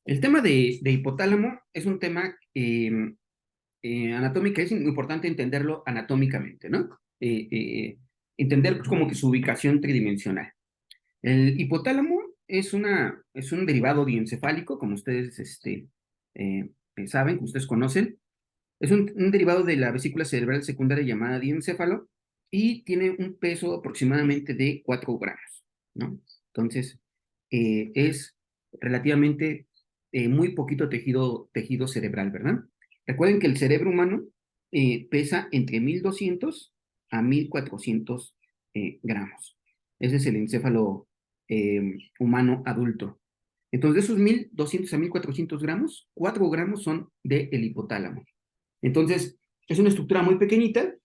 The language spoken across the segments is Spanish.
El tema de hipotálamo es un tema anatómico, es importante entenderlo anatómicamente, ¿no? Entender pues, como que su ubicación tridimensional. El hipotálamo es un derivado diencefálico, como ustedes saben, que ustedes conocen. Es un derivado de la vesícula cerebral secundaria llamada diencéfalo y tiene un peso aproximadamente de 4 gramos, ¿no? Entonces, es relativamente muy poquito tejido cerebral, ¿verdad? Recuerden que el cerebro humano pesa entre 1200 a 1400 gramos. Ese es el encéfalo humano adulto. Entonces, de esos 1200 a 1400 gramos, 4 gramos son del hipotálamo. Entonces, es una estructura muy pequeñita,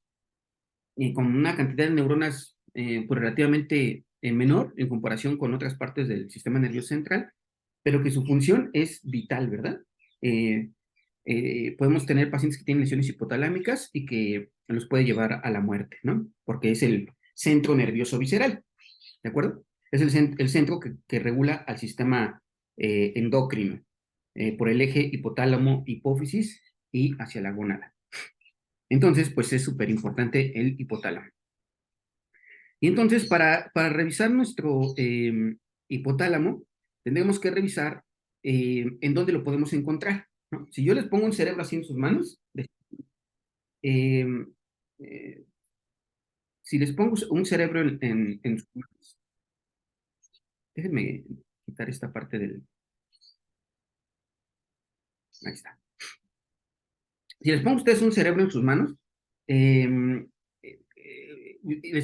con una cantidad de neuronas pues relativamente menor en comparación con otras partes del sistema nervioso central, pero que su función es vital, ¿verdad? Eh, Podemos tener pacientes que tienen lesiones hipotalámicas y que los puede llevar a la muerte, ¿no? Porque es el centro nervioso visceral, ¿de acuerdo? Es el centro que regula al sistema endocrino por el eje hipotálamo-hipófisis y hacia la gónada. Entonces, pues es súper importante el hipotálamo. Y entonces, para revisar nuestro hipotálamo, tendremos que revisar en dónde lo podemos encontrar, ¿no? Si yo les pongo un cerebro así en sus manos, eh, eh, si les pongo un cerebro en sus manos, déjenme quitar esta parte del... Ahí está. Si les pongo a ustedes un cerebro en sus manos, les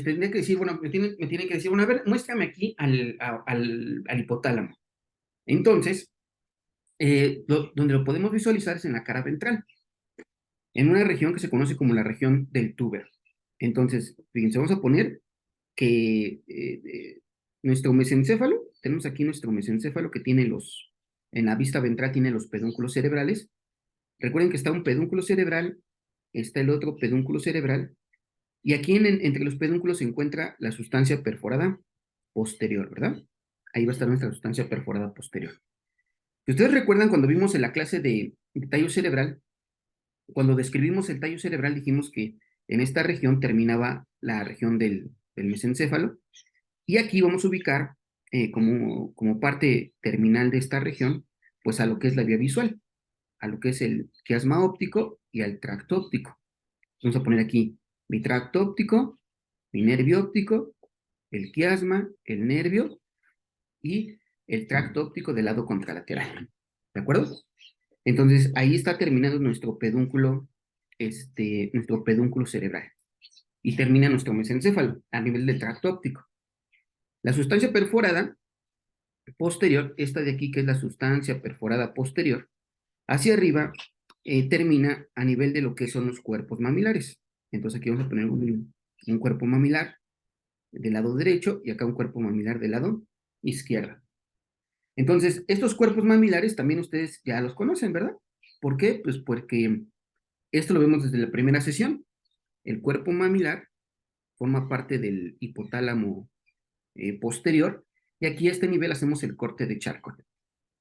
tendría que decir, bueno, me tienen que decir, bueno, a ver, muéstrame aquí al hipotálamo. Entonces, donde lo podemos visualizar es en la cara ventral, en una región que se conoce como la región del túber. Entonces, fíjense, vamos a poner que nuestro mesencéfalo, tenemos aquí nuestro mesencéfalo que tiene en la vista ventral tiene los pedúnculos cerebrales. Recuerden que está un pedúnculo cerebral, está el otro pedúnculo cerebral, y aquí entre los pedúnculos se encuentra la sustancia perforada posterior, ¿verdad? Ahí va a estar nuestra sustancia perforada posterior. Si ustedes recuerdan cuando vimos en la clase de tallo cerebral, cuando describimos el tallo cerebral dijimos que en esta región terminaba la región del mesencéfalo, y aquí vamos a ubicar como parte terminal de esta región, pues a lo que es la vía visual, a lo que es el quiasma óptico y al tracto óptico. Vamos a poner aquí mi tracto óptico, mi nervio óptico, el quiasma, el nervio y el tracto óptico del lado contralateral. ¿De acuerdo? Entonces, ahí está terminando nuestro pedúnculo cerebral. Y termina nuestro mesencéfalo a nivel del tracto óptico. La sustancia perforada posterior, esta de aquí que es la sustancia perforada posterior, hacia arriba termina a nivel de lo que son los cuerpos mamilares. Entonces aquí vamos a poner un cuerpo mamilar del lado derecho y acá un cuerpo mamilar del lado izquierdo. Entonces, estos cuerpos mamilares también ustedes ya los conocen, ¿verdad? ¿Por qué? Pues porque esto lo vemos desde la primera sesión. El cuerpo mamilar forma parte del hipotálamo posterior y aquí a este nivel hacemos el corte de Charcot,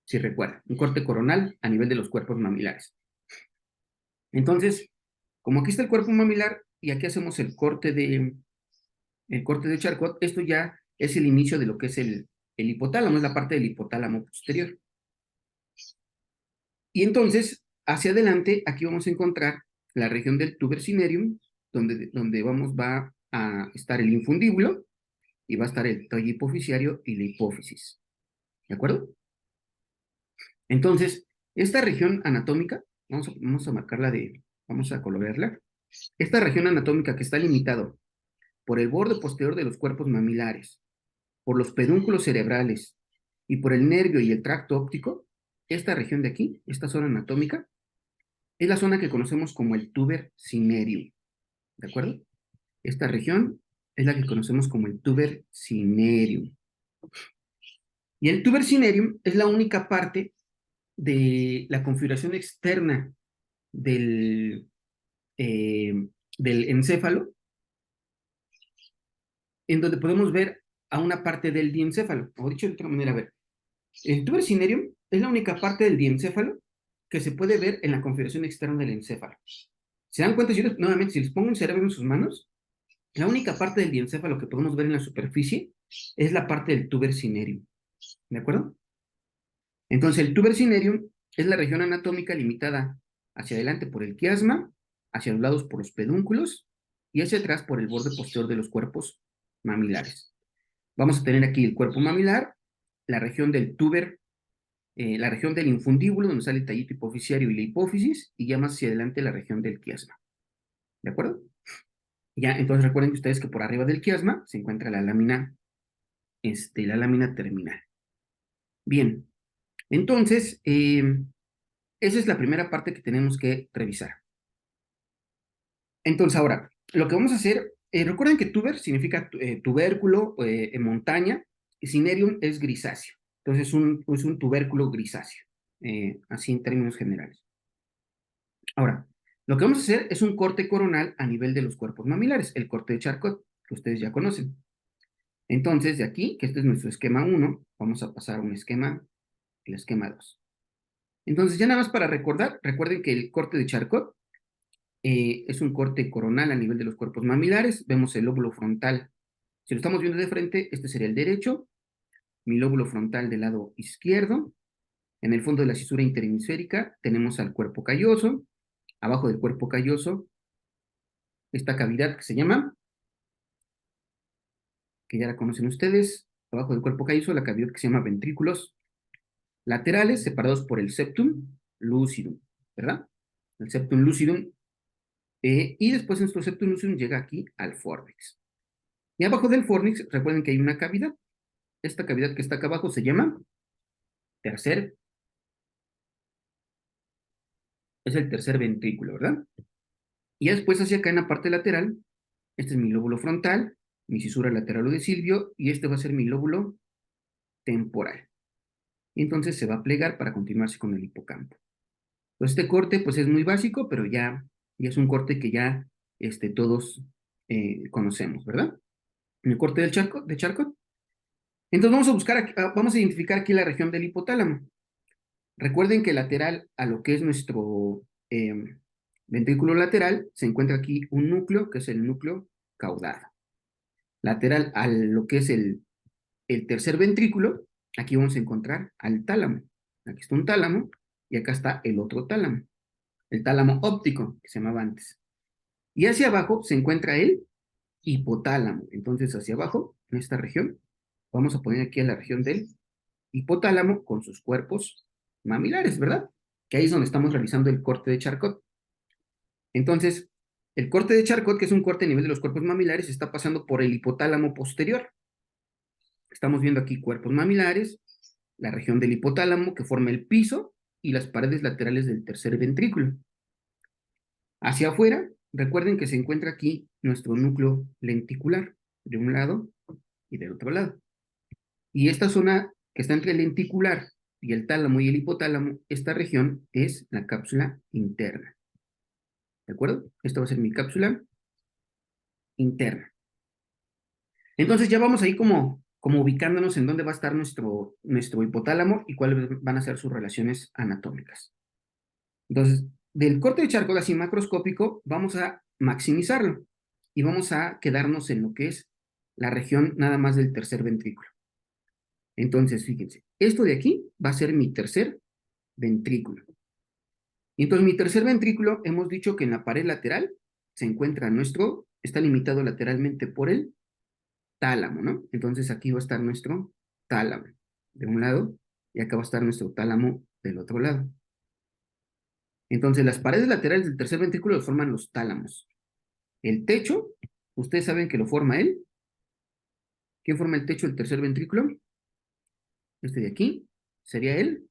si recuerdan, un corte coronal a nivel de los cuerpos mamilares. Entonces, como aquí está el cuerpo mamilar y aquí hacemos el corte de Charcot, esto ya es el inicio de lo que es el hipotálamo, es la parte del hipotálamo posterior. Y entonces, hacia adelante, aquí vamos a encontrar la región del tuber cinereum, donde va a estar el infundíbulo y va a estar el tallo hipoficiario y la hipófisis. ¿De acuerdo? Entonces, esta región anatómica, vamos a marcarla vamos a colorearla. Esta región anatómica que está limitado por el borde posterior de los cuerpos mamilares, por los pedúnculos cerebrales y por el nervio y el tracto óptico, esta región de aquí, esta zona anatómica, es la zona que conocemos como el tuber cinereum, ¿de acuerdo? Esta región es la que conocemos como el tuber cinereum. Y el tuber cinereum es la única parte de la configuración externa del, eh, del encéfalo, en donde podemos ver a una parte del diencéfalo. O dicho de otra manera, a ver, el tuber cinereum es la única parte del diencéfalo que se puede ver en la configuración externa del encéfalo. ¿Se dan cuenta? Nuevamente, si les pongo un cerebro en sus manos, la única parte del diencéfalo que podemos ver en la superficie es la parte del tuber cinereum. ¿De acuerdo? Entonces, el tuber cinereum es la región anatómica limitada hacia adelante por el quiasma, hacia los lados por los pedúnculos y hacia atrás por el borde posterior de los cuerpos mamilares. Vamos a tener aquí el cuerpo mamilar, la región del tuber, la región del infundíbulo, donde sale el tallito hipoficiario y la hipófisis, y ya más hacia adelante la región del quiasma. ¿De acuerdo? Ya, entonces recuerden ustedes que por arriba del quiasma se encuentra la lámina terminal. Bien, entonces, esa es la primera parte que tenemos que revisar. Entonces, ahora, lo que vamos a hacer, recuerden que tuber significa tubérculo, montaña, y cinereum es grisáceo. Entonces, es un tubérculo grisáceo, así en términos generales. Ahora, lo que vamos a hacer es un corte coronal a nivel de los cuerpos mamilares, el corte de Charcot, que ustedes ya conocen. Entonces, de aquí, que este es nuestro esquema 1, vamos a pasar a un esquema, el esquema 2. Entonces, ya nada más para recordar, recuerden que el corte de Charcot es un corte coronal a nivel de los cuerpos mamilares. Vemos el lóbulo frontal. Si lo estamos viendo de frente, este sería el derecho, mi lóbulo frontal del lado izquierdo. En el fondo de la cisura interhemisférica tenemos al cuerpo calloso. Abajo del cuerpo calloso, esta cavidad que se llama, que ya la conocen ustedes, abajo del cuerpo calloso, la cavidad que se llama ventrículos laterales separados por el septum lucidum, ¿verdad? El septum lucidum, y después nuestro septum lucidum llega aquí al fornix. Y abajo del fornix, recuerden que hay una cavidad. Esta cavidad que está acá abajo se llama es el tercer ventrículo, ¿verdad? Y después hacia acá en la parte lateral, este es mi lóbulo frontal, mi cisura lateral o de Silvio, y este va a ser mi lóbulo temporal. Y entonces se va a plegar para continuarse con el hipocampo. Entonces este corte pues es muy básico, pero ya es un corte que ya todos conocemos, ¿verdad? El corte de Charcot. Entonces vamos a buscar, vamos a identificar aquí la región del hipotálamo. Recuerden que lateral a lo que es nuestro ventrículo lateral se encuentra aquí un núcleo, que es el núcleo caudado. Lateral a lo que es el tercer ventrículo, aquí vamos a encontrar al tálamo. Aquí está un tálamo y acá está el otro tálamo, el tálamo óptico, que se llamaba antes. Y hacia abajo se encuentra el hipotálamo. Entonces, hacia abajo, en esta región, vamos a poner aquí a la región del hipotálamo con sus cuerpos mamilares, ¿verdad? Que ahí es donde estamos realizando el corte de Charcot. Entonces, el corte de Charcot, que es un corte a nivel de los cuerpos mamilares, está pasando por el hipotálamo posterior. Estamos viendo aquí cuerpos mamilares, la región del hipotálamo que forma el piso y las paredes laterales del tercer ventrículo. Hacia afuera, recuerden que se encuentra aquí nuestro núcleo lenticular, de un lado y del otro lado. Y esta zona que está entre el lenticular y el tálamo y el hipotálamo, esta región es la cápsula interna. ¿De acuerdo? Esta va a ser mi cápsula interna. Entonces ya vamos ahí como ubicándonos en dónde va a estar nuestro hipotálamo y cuáles van a ser sus relaciones anatómicas. Entonces, del corte de Charcot así macroscópico, vamos a maximizarlo y vamos a quedarnos en lo que es la región nada más del tercer ventrículo. Entonces, fíjense, esto de aquí va a ser mi tercer ventrículo. Y entonces mi tercer ventrículo, hemos dicho que en la pared lateral se encuentra está limitado lateralmente por el tálamo, ¿no? Entonces aquí va a estar nuestro tálamo de un lado y acá va a estar nuestro tálamo del otro lado. Entonces las paredes laterales del tercer ventrículo lo forman los tálamos. El techo, ustedes saben que lo forma él. ¿Quién forma el techo del tercer ventrículo? Este de aquí sería el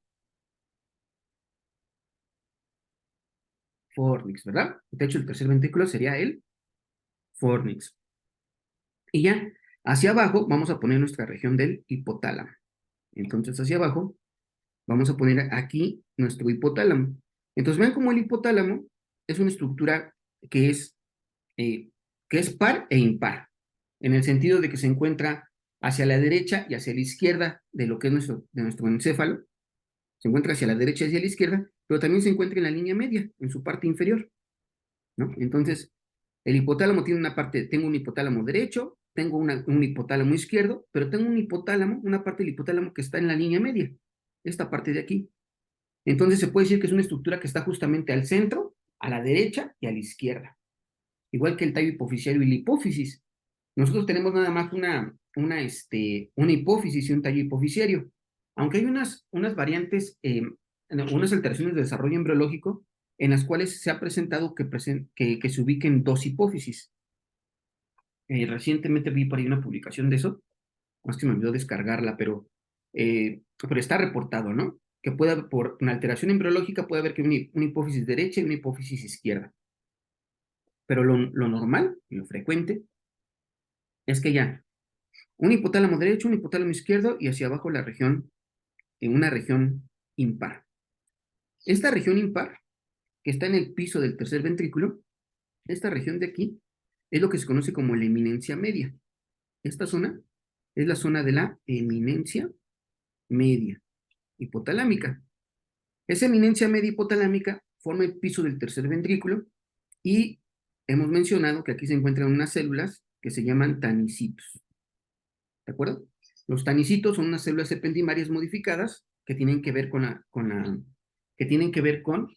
fornix, ¿verdad? El techo del tercer ventrículo sería el fornix. Y ya, hacia abajo vamos a poner nuestra región del hipotálamo. Entonces hacia abajo vamos a poner aquí nuestro hipotálamo. Entonces vean cómo el hipotálamo es una estructura que es, eh, que es par e impar, en el sentido de que se encuentra hacia la derecha y hacia la izquierda de lo que es de nuestro encéfalo, Se encuentra hacia la derecha y hacia la izquierda, pero también se encuentra en la línea media, en su parte inferior, ¿no? Entonces, el hipotálamo tiene una parte, tengo un hipotálamo derecho, tengo un hipotálamo izquierdo, pero tengo un hipotálamo, una parte del hipotálamo que está en la línea media, esta parte de aquí. Entonces se puede decir que es una estructura que está justamente al centro, a la derecha y a la izquierda. Igual que el tallo hipoficiario y la hipófisis. Nosotros tenemos nada más una hipófisis y un tallo hipoficiario. Aunque hay unas variantes, unas alteraciones de desarrollo embriológico en las cuales se ha presentado que se ubiquen dos hipófisis. Recientemente vi por ahí una publicación de eso, más que me olvidó descargarla, pero está reportado, ¿no? Que puede, por una alteración embriológica, puede haber que una hipófisis derecha y una hipófisis izquierda. Pero lo normal y lo frecuente es que ya un hipotálamo derecho, un hipotálamo izquierdo y hacia abajo la región, en una región impar. Esta región impar, que está en el piso del tercer ventrículo, esta región de aquí, es lo que se conoce como la eminencia media. Esta zona es la zona de la eminencia media hipotalámica. Esa eminencia media hipotalámica forma el piso del tercer ventrículo y hemos mencionado que aquí se encuentran unas células que se llaman tanicitos. ¿De acuerdo? Los tanicitos son unas células ependimarias modificadas que tienen que ver que tienen que ver con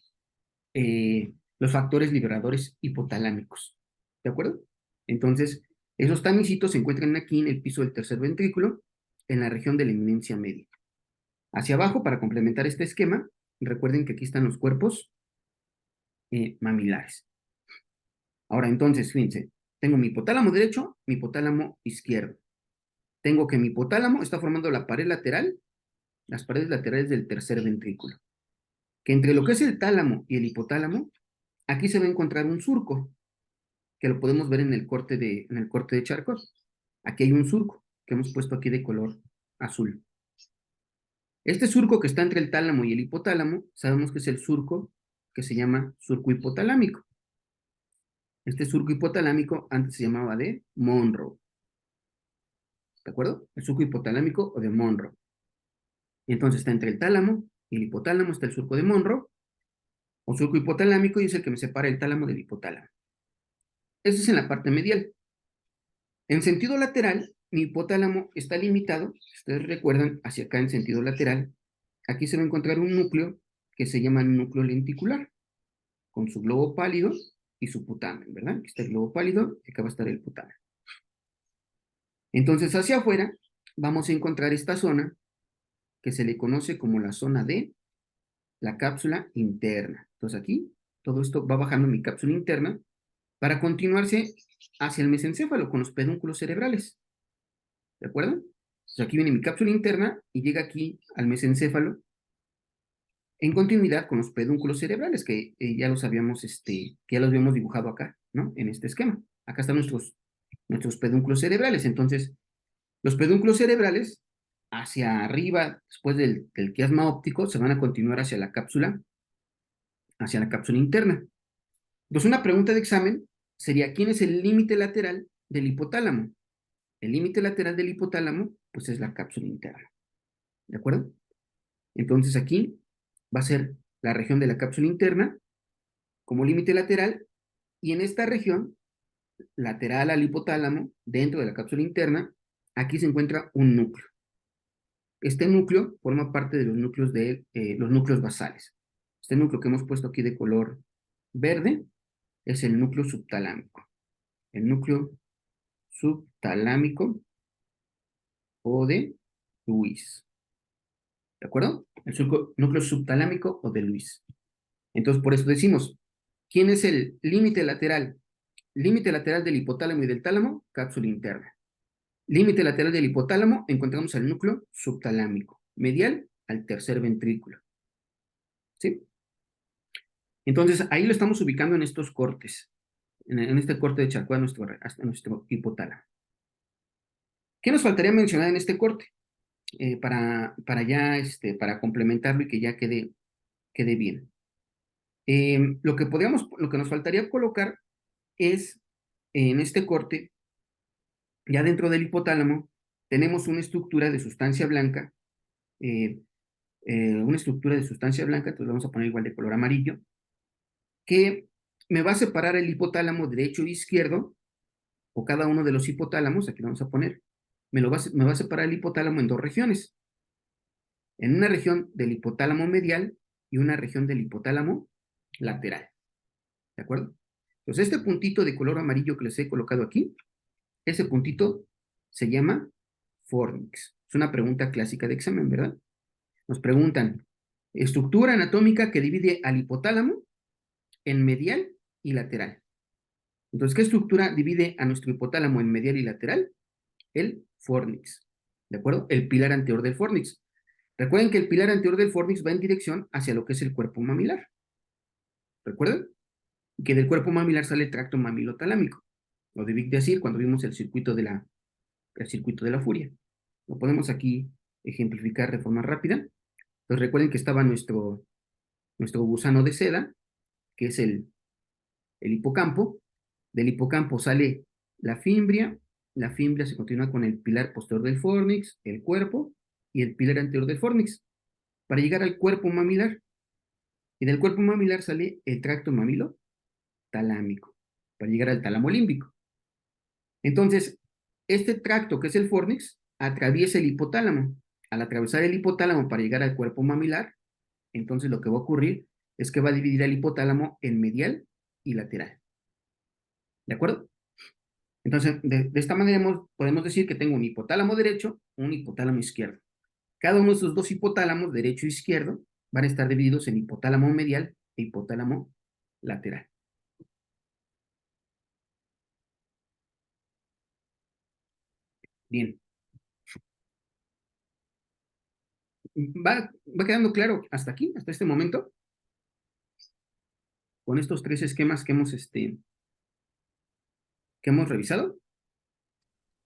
los factores liberadores hipotalámicos. ¿De acuerdo? Entonces, esos tanicitos se encuentran aquí en el piso del tercer ventrículo, en la región de la eminencia media. Hacia abajo, para complementar este esquema, recuerden que aquí están los cuerpos mamilares. Ahora, entonces, fíjense, tengo mi hipotálamo derecho, mi hipotálamo izquierdo. Tengo que mi hipotálamo está formando la pared lateral, las paredes laterales del tercer ventrículo. Que entre lo que es el tálamo y el hipotálamo, aquí se va a encontrar un surco, que lo podemos ver en el corte de Charcot. Aquí hay un surco que hemos puesto aquí de color azul. Este surco que está entre el tálamo y el hipotálamo, sabemos que es el surco que se llama surco hipotalámico. Este surco hipotalámico antes se llamaba de Monroe. ¿De acuerdo? El surco hipotalámico o de Monroe. Entonces está entre el tálamo y el hipotálamo, está el surco de Monroe, o surco hipotalámico, y es el que me separa el tálamo del hipotálamo. Eso es en la parte medial. En sentido lateral, mi hipotálamo está limitado, si ustedes recuerdan, hacia acá en sentido lateral. Aquí se va a encontrar un núcleo que se llama núcleo lenticular, con su globo pálido y su putamen, ¿verdad? Aquí está el globo pálido y acá va a estar el putamen. Entonces, hacia afuera, vamos a encontrar esta zona que se le conoce como la zona de la cápsula interna. Entonces, aquí, todo esto va bajando mi cápsula interna para continuarse hacia el mesencéfalo con los pedúnculos cerebrales. ¿De acuerdo? Entonces, aquí viene mi cápsula interna y llega aquí al mesencéfalo en continuidad con los pedúnculos cerebrales que ya los habíamos dibujado acá, ¿no? En este esquema. Acá están nuestros pedúnculos cerebrales. Entonces, los pedúnculos cerebrales hacia arriba, después del quiasma óptico, se van a continuar hacia la cápsula interna. Entonces, una pregunta de examen sería, ¿quién es el límite lateral del hipotálamo? El límite lateral del hipotálamo, pues es la cápsula interna. ¿De acuerdo? Entonces, aquí va a ser la región de la cápsula interna como límite lateral, y en esta región, lateral al hipotálamo, dentro de la cápsula interna, aquí se encuentra un núcleo. Este núcleo forma parte de los núcleos basales. Este núcleo que hemos puesto aquí de color verde es el núcleo subtalámico. El núcleo subtalámico o de Lewis. ¿De acuerdo? El núcleo subtalámico o de Lewis. Entonces, por eso decimos, ¿quién es el límite lateral? Límite lateral del hipotálamo y del tálamo, cápsula interna. Límite lateral del hipotálamo, encontramos el núcleo subtalámico, medial al tercer ventrículo. ¿Sí? Entonces, ahí lo estamos ubicando en estos cortes, en este corte de Charcot hasta nuestro hipotálamo. ¿Qué nos faltaría mencionar en este corte? Para complementarlo y que ya quede bien. Lo que nos faltaría colocar es en este corte, ya dentro del hipotálamo, tenemos una estructura de sustancia blanca una estructura de sustancia blanca, entonces vamos a poner igual de color amarillo, que me va a separar el hipotálamo derecho e izquierdo, o cada uno de los hipotálamos, aquí lo vamos a poner, me va a separar el hipotálamo en dos regiones, en una región del hipotálamo medial y una región del hipotálamo lateral, ¿de acuerdo? Entonces este puntito de color amarillo que les he colocado aquí, ese puntito se llama fornix. Es una pregunta clásica de examen, ¿verdad? Nos preguntan, estructura anatómica que divide al hipotálamo en medial y lateral. Entonces, ¿qué estructura divide a nuestro hipotálamo en medial y lateral? El fornix, ¿de acuerdo? El pilar anterior del fornix. Recuerden que el pilar anterior del fornix va en dirección hacia lo que es el cuerpo mamilar. ¿Recuerdan? Y que del cuerpo mamilar sale el tracto mamilotalámico. Lo debí decir cuando vimos el circuito de la furia. Lo podemos aquí ejemplificar de forma rápida. Entonces recuerden que estaba nuestro gusano de seda, que es el hipocampo. Del hipocampo sale la fimbria se continúa con el pilar posterior del fornix, el cuerpo y el pilar anterior del fornix, para llegar al cuerpo mamilar. Y del cuerpo mamilar sale el tracto mamilotalámico, para llegar al tálamo límbico. Entonces, este tracto, que es el fornix, atraviesa el hipotálamo. Al atravesar el hipotálamo para llegar al cuerpo mamilar, entonces lo que va a ocurrir es que va a dividir al hipotálamo en medial y lateral. ¿De acuerdo? Entonces, de esta manera podemos decir que tengo un hipotálamo derecho, un hipotálamo izquierdo. Cada uno de esos dos hipotálamos, derecho e izquierdo, van a estar divididos en hipotálamo medial e hipotálamo lateral. Bien. ¿Va quedando claro hasta aquí, hasta este momento? Con estos tres esquemas que hemos revisado.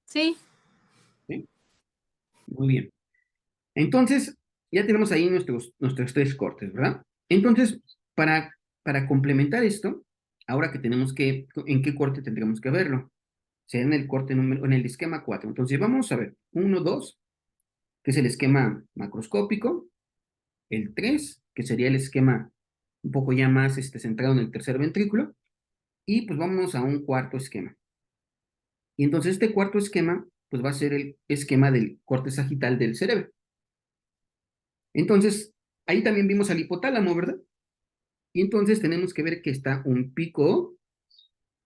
Sí. ¿Sí? Muy bien. Entonces, ya tenemos ahí nuestros tres cortes, ¿verdad? Entonces, para complementar esto, ahora que tenemos ¿en qué corte tendríamos que verlo? Será en el corte en el esquema 4. Entonces, vamos a ver 1, 2, que es el esquema macroscópico, el 3, que sería el esquema un poco ya más centrado en el tercer ventrículo, y pues vamos a un cuarto esquema. Y entonces este cuarto esquema, pues va a ser el esquema del corte sagital del cerebro. Entonces, ahí también vimos al hipotálamo, ¿verdad? Y entonces tenemos que ver que está un pico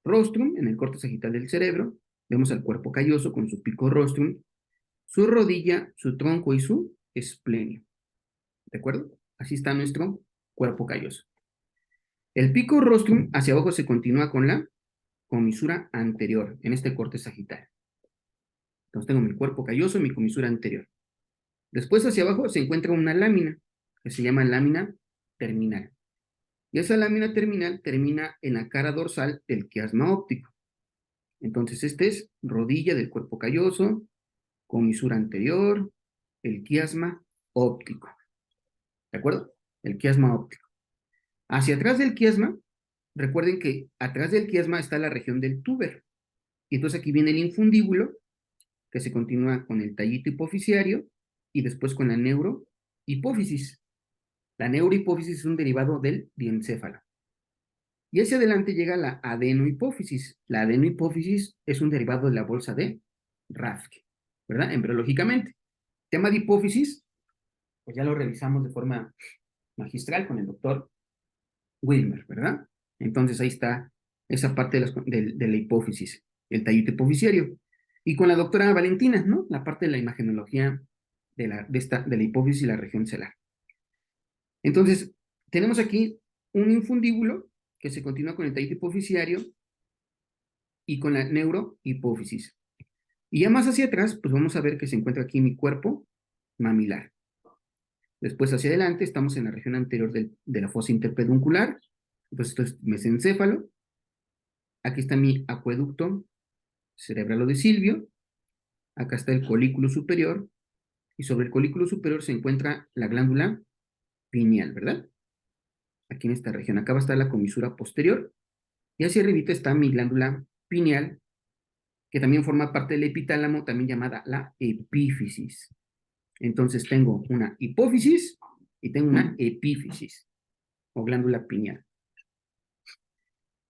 rostrum en el corte sagital del cerebro. Vemos al cuerpo calloso con su pico rostrum, su rodilla, su tronco y su esplenio. ¿De acuerdo? Así está nuestro cuerpo calloso. El pico rostrum hacia abajo se continúa con la comisura anterior en este corte sagital. Entonces tengo mi cuerpo calloso y mi comisura anterior. Después hacia abajo se encuentra una lámina que se llama lámina terminal. Y esa lámina terminal termina en la cara dorsal del quiasma óptico. Entonces este es rodilla del cuerpo calloso, comisura anterior, el quiasma óptico. ¿De acuerdo? El quiasma óptico. Hacia atrás del quiasma, recuerden que atrás del quiasma está la región del túber. Y entonces aquí viene el infundíbulo, que se continúa con el tallito hipofisiario y después con la neurohipófisis. La neurohipófisis es un derivado del diencéfalo. Y hacia adelante llega la adenohipófisis. La adenohipófisis es un derivado de la bolsa de Rathke, ¿verdad? Embriológicamente. Tema de hipófisis, pues ya lo revisamos de forma magistral con el doctor Wilmer, ¿verdad? Entonces ahí está esa parte de la hipófisis, el tallito hipofisiario. Y con la doctora Valentina, ¿no? La parte de la imagenología de la hipófisis y la región celar. Entonces, tenemos aquí un infundíbulo que se continúa con el tallito hipofisiario y con la neurohipófisis. Y ya más hacia atrás, pues vamos a ver que se encuentra aquí mi cuerpo mamilar. Después hacia adelante estamos en la región anterior de la fosa interpeduncular. Entonces esto es mesencéfalo. Aquí está mi acueducto cerebral o de Silvio. Acá está el colículo superior. Y sobre el colículo superior se encuentra la glándula pineal, ¿verdad? Aquí en esta región. Acá va a estar la comisura posterior. Y hacia arribita está mi glándula pineal, que también forma parte del epitálamo, también llamada la epífisis. Entonces tengo una hipófisis y tengo una epífisis o glándula pineal.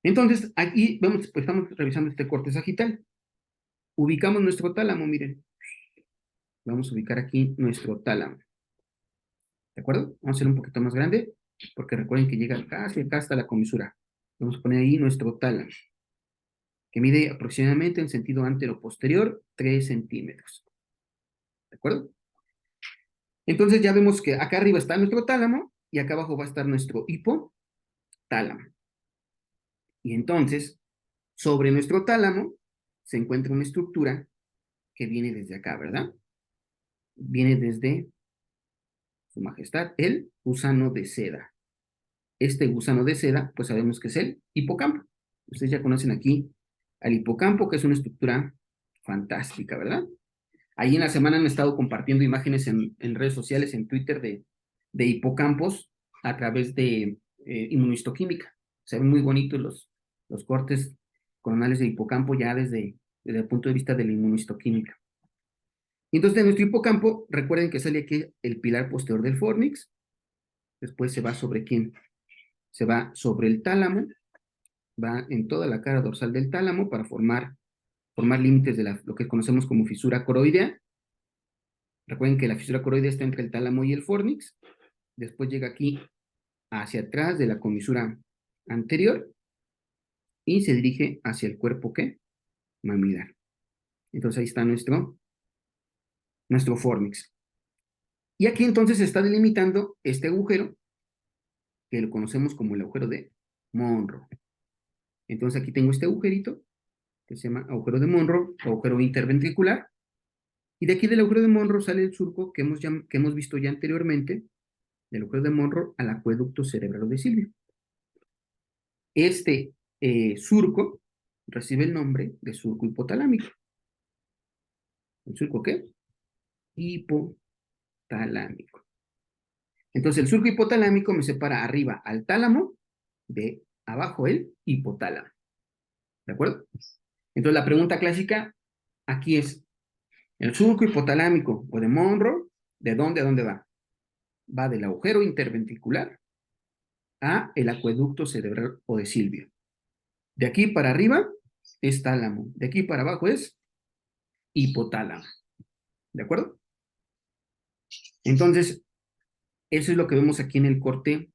Entonces, aquí vemos, pues estamos revisando este corte sagital. Ubicamos nuestro tálamo, miren. Vamos a ubicar aquí nuestro tálamo. ¿De acuerdo? Vamos a hacer un poquito más grande, porque recuerden que llega casi acá hasta la comisura. Vamos a poner ahí nuestro tálamo, que mide aproximadamente en sentido antero-posterior 3 centímetros. ¿De acuerdo? Entonces ya vemos que acá arriba está nuestro tálamo y acá abajo va a estar nuestro hipotálamo. Y entonces, sobre nuestro tálamo se encuentra una estructura que viene desde acá, ¿verdad? Viene desde Su Majestad, el gusano de seda. Este gusano de seda, pues sabemos que es el hipocampo. Ustedes ya conocen aquí al hipocampo, que es una estructura fantástica, ¿verdad? Ahí en la semana han estado compartiendo imágenes en redes sociales, en Twitter, de hipocampos a través de inmunohistoquímica. Se ven muy bonitos los cortes coronales de hipocampo ya desde el punto de vista de la inmunohistoquímica. Y entonces de nuestro hipocampo, recuerden que sale aquí el pilar posterior del fornix, después se va sobre ¿quién? Se va sobre el tálamo, va en toda la cara dorsal del tálamo para formar límites de lo que conocemos como fisura coroidea. Recuerden que la fisura coroidea está entre el tálamo y el fornix, después llega aquí hacia atrás de la comisura anterior y se dirige hacia el cuerpo, ¿qué? Mamilar. Entonces ahí está nuestro fornix. Y aquí entonces se está delimitando este agujero, que lo conocemos como el agujero de Monro. Entonces aquí tengo este agujerito, que se llama agujero de Monro, agujero interventricular, y de aquí del agujero de Monro sale el surco que hemos visto ya anteriormente, del agujero de Monro al acueducto cerebral de Silvio. Este surco recibe el nombre de surco hipotalámico. ¿El surco qué? Hipotalámico. Entonces el surco hipotalámico me separa arriba al tálamo, de abajo el hipotálamo. ¿De acuerdo? Entonces la pregunta clásica aquí es, el surco hipotalámico o de Monro, ¿de dónde a dónde va? Va del agujero interventricular a el acueducto cerebral o de Silvio. De aquí para arriba es tálamo, de aquí para abajo es hipotálamo. ¿De acuerdo? Entonces, eso es lo que vemos aquí en el corte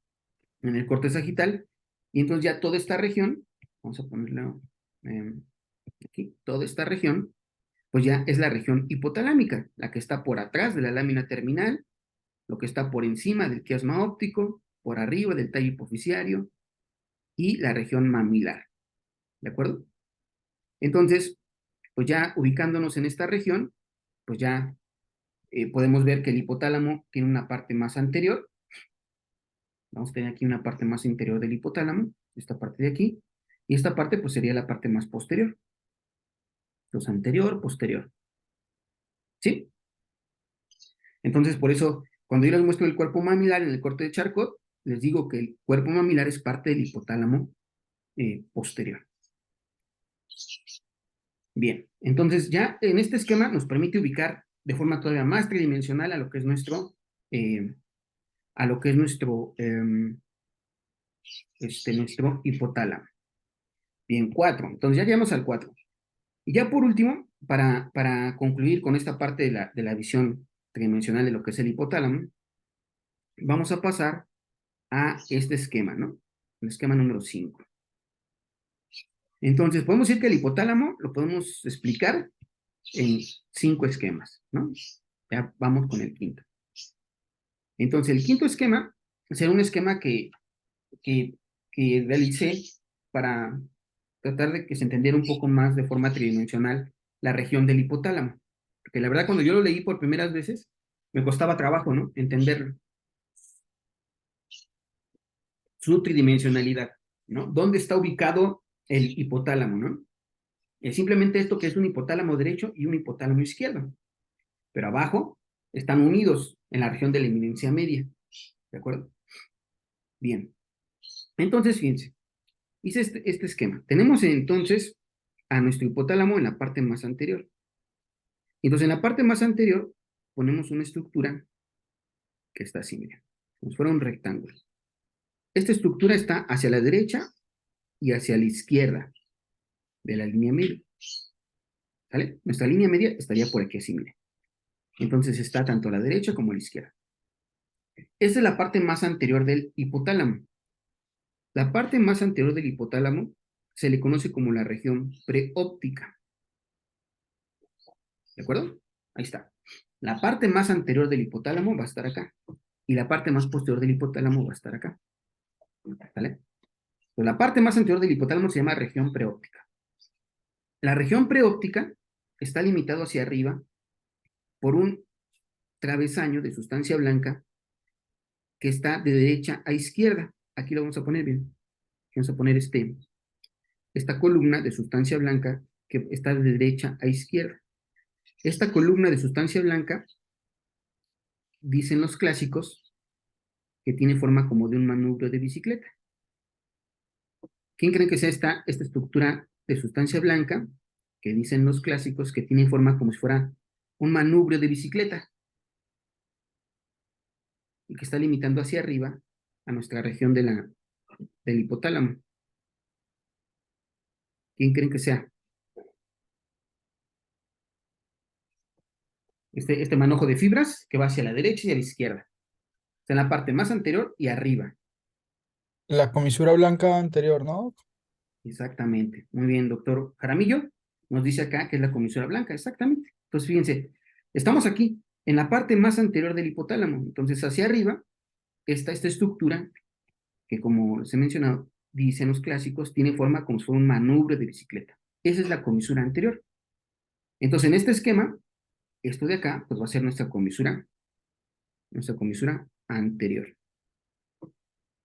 sagital. Y entonces ya toda esta región, vamos a ponerlo aquí, toda esta región, pues ya es la región hipotalámica, la que está por atrás de la lámina terminal, lo que está por encima del quiasma óptico, por arriba del tallo hipoficiario y la región mamilar. ¿De acuerdo? Entonces, pues ya ubicándonos en esta región, pues ya podemos ver que el hipotálamo tiene una parte más anterior. Vamos a tener aquí una parte más interior del hipotálamo, esta parte de aquí, y esta parte pues sería la parte más posterior. Entonces, anterior, posterior. ¿Sí? Entonces, por eso, cuando yo les muestro el cuerpo mamilar en el corte de Charcot, les digo que el cuerpo mamilar es parte del hipotálamo posterior. Bien, entonces ya en este esquema nos permite ubicar de forma todavía más tridimensional a lo que es nuestro nuestro hipotálamo. Bien, 4. Entonces ya llegamos al 4. Y ya por último, para concluir con esta parte de la visión tridimensional de lo que es el hipotálamo, vamos a pasar a este esquema, ¿no? El esquema número 5. Entonces, podemos decir que el hipotálamo lo podemos explicar en 5 esquemas, ¿no? Ya vamos con el quinto. Entonces, el quinto esquema será un esquema que realicé para tratar de que se entendiera un poco más de forma tridimensional la región del hipotálamo. Porque la verdad, cuando yo lo leí por primeras veces, me costaba trabajo, ¿no? Entender su tridimensionalidad, ¿no? ¿Dónde está ubicado el hipotálamo, ¿no? Es simplemente esto que es un hipotálamo derecho y un hipotálamo izquierdo. Pero abajo están unidos en la región de la eminencia media. ¿De acuerdo? Bien. Entonces, fíjense, hice este esquema. Tenemos entonces a nuestro hipotálamo en la parte más anterior. Entonces, en la parte más anterior ponemos una estructura que está así, miren. como si fuera un rectángulo. Esta estructura está hacia la derecha y hacia la izquierda de la línea media. ¿Sale? Nuestra línea media estaría por aquí así, mire. Entonces está tanto a la derecha como a la izquierda. Esta es la parte más anterior del hipotálamo. La parte más anterior del hipotálamo se le conoce como la región preóptica. ¿De acuerdo? Ahí está. La parte más anterior del hipotálamo va a estar acá. Y la parte más posterior del hipotálamo va a estar acá. ¿Vale? Pues la parte más anterior del hipotálamo se llama región preóptica. La región preóptica está limitado hacia arriba por un travesaño de sustancia blanca que está de derecha a izquierda. Aquí lo vamos a poner bien. Vamos a poner esta columna de sustancia blanca que está de derecha a izquierda. Esta columna de sustancia blanca, dicen los clásicos, que tiene forma como de un manubrio de bicicleta. ¿Quién creen que sea esta estructura de sustancia blanca, que dicen los clásicos, que tiene forma como si fuera un manubrio de bicicleta y que está limitando hacia arriba a nuestra región del hipotálamo? ¿Quién creen que sea? Este manojo de fibras que va hacia la derecha y a la izquierda. Está en la parte más anterior y arriba. La comisura blanca anterior, ¿no? Exactamente. Muy bien, doctor Jaramillo. Nos dice acá que es la comisura blanca. Exactamente. Entonces, fíjense, estamos aquí, en la parte más anterior del hipotálamo. Entonces, hacia arriba está esta estructura que, como les he mencionado, dicen los clásicos, tiene forma como si fuera un manubrio de bicicleta. Esa es la comisura anterior. Entonces, en este esquema, esto de acá, pues va a ser nuestra comisura anterior.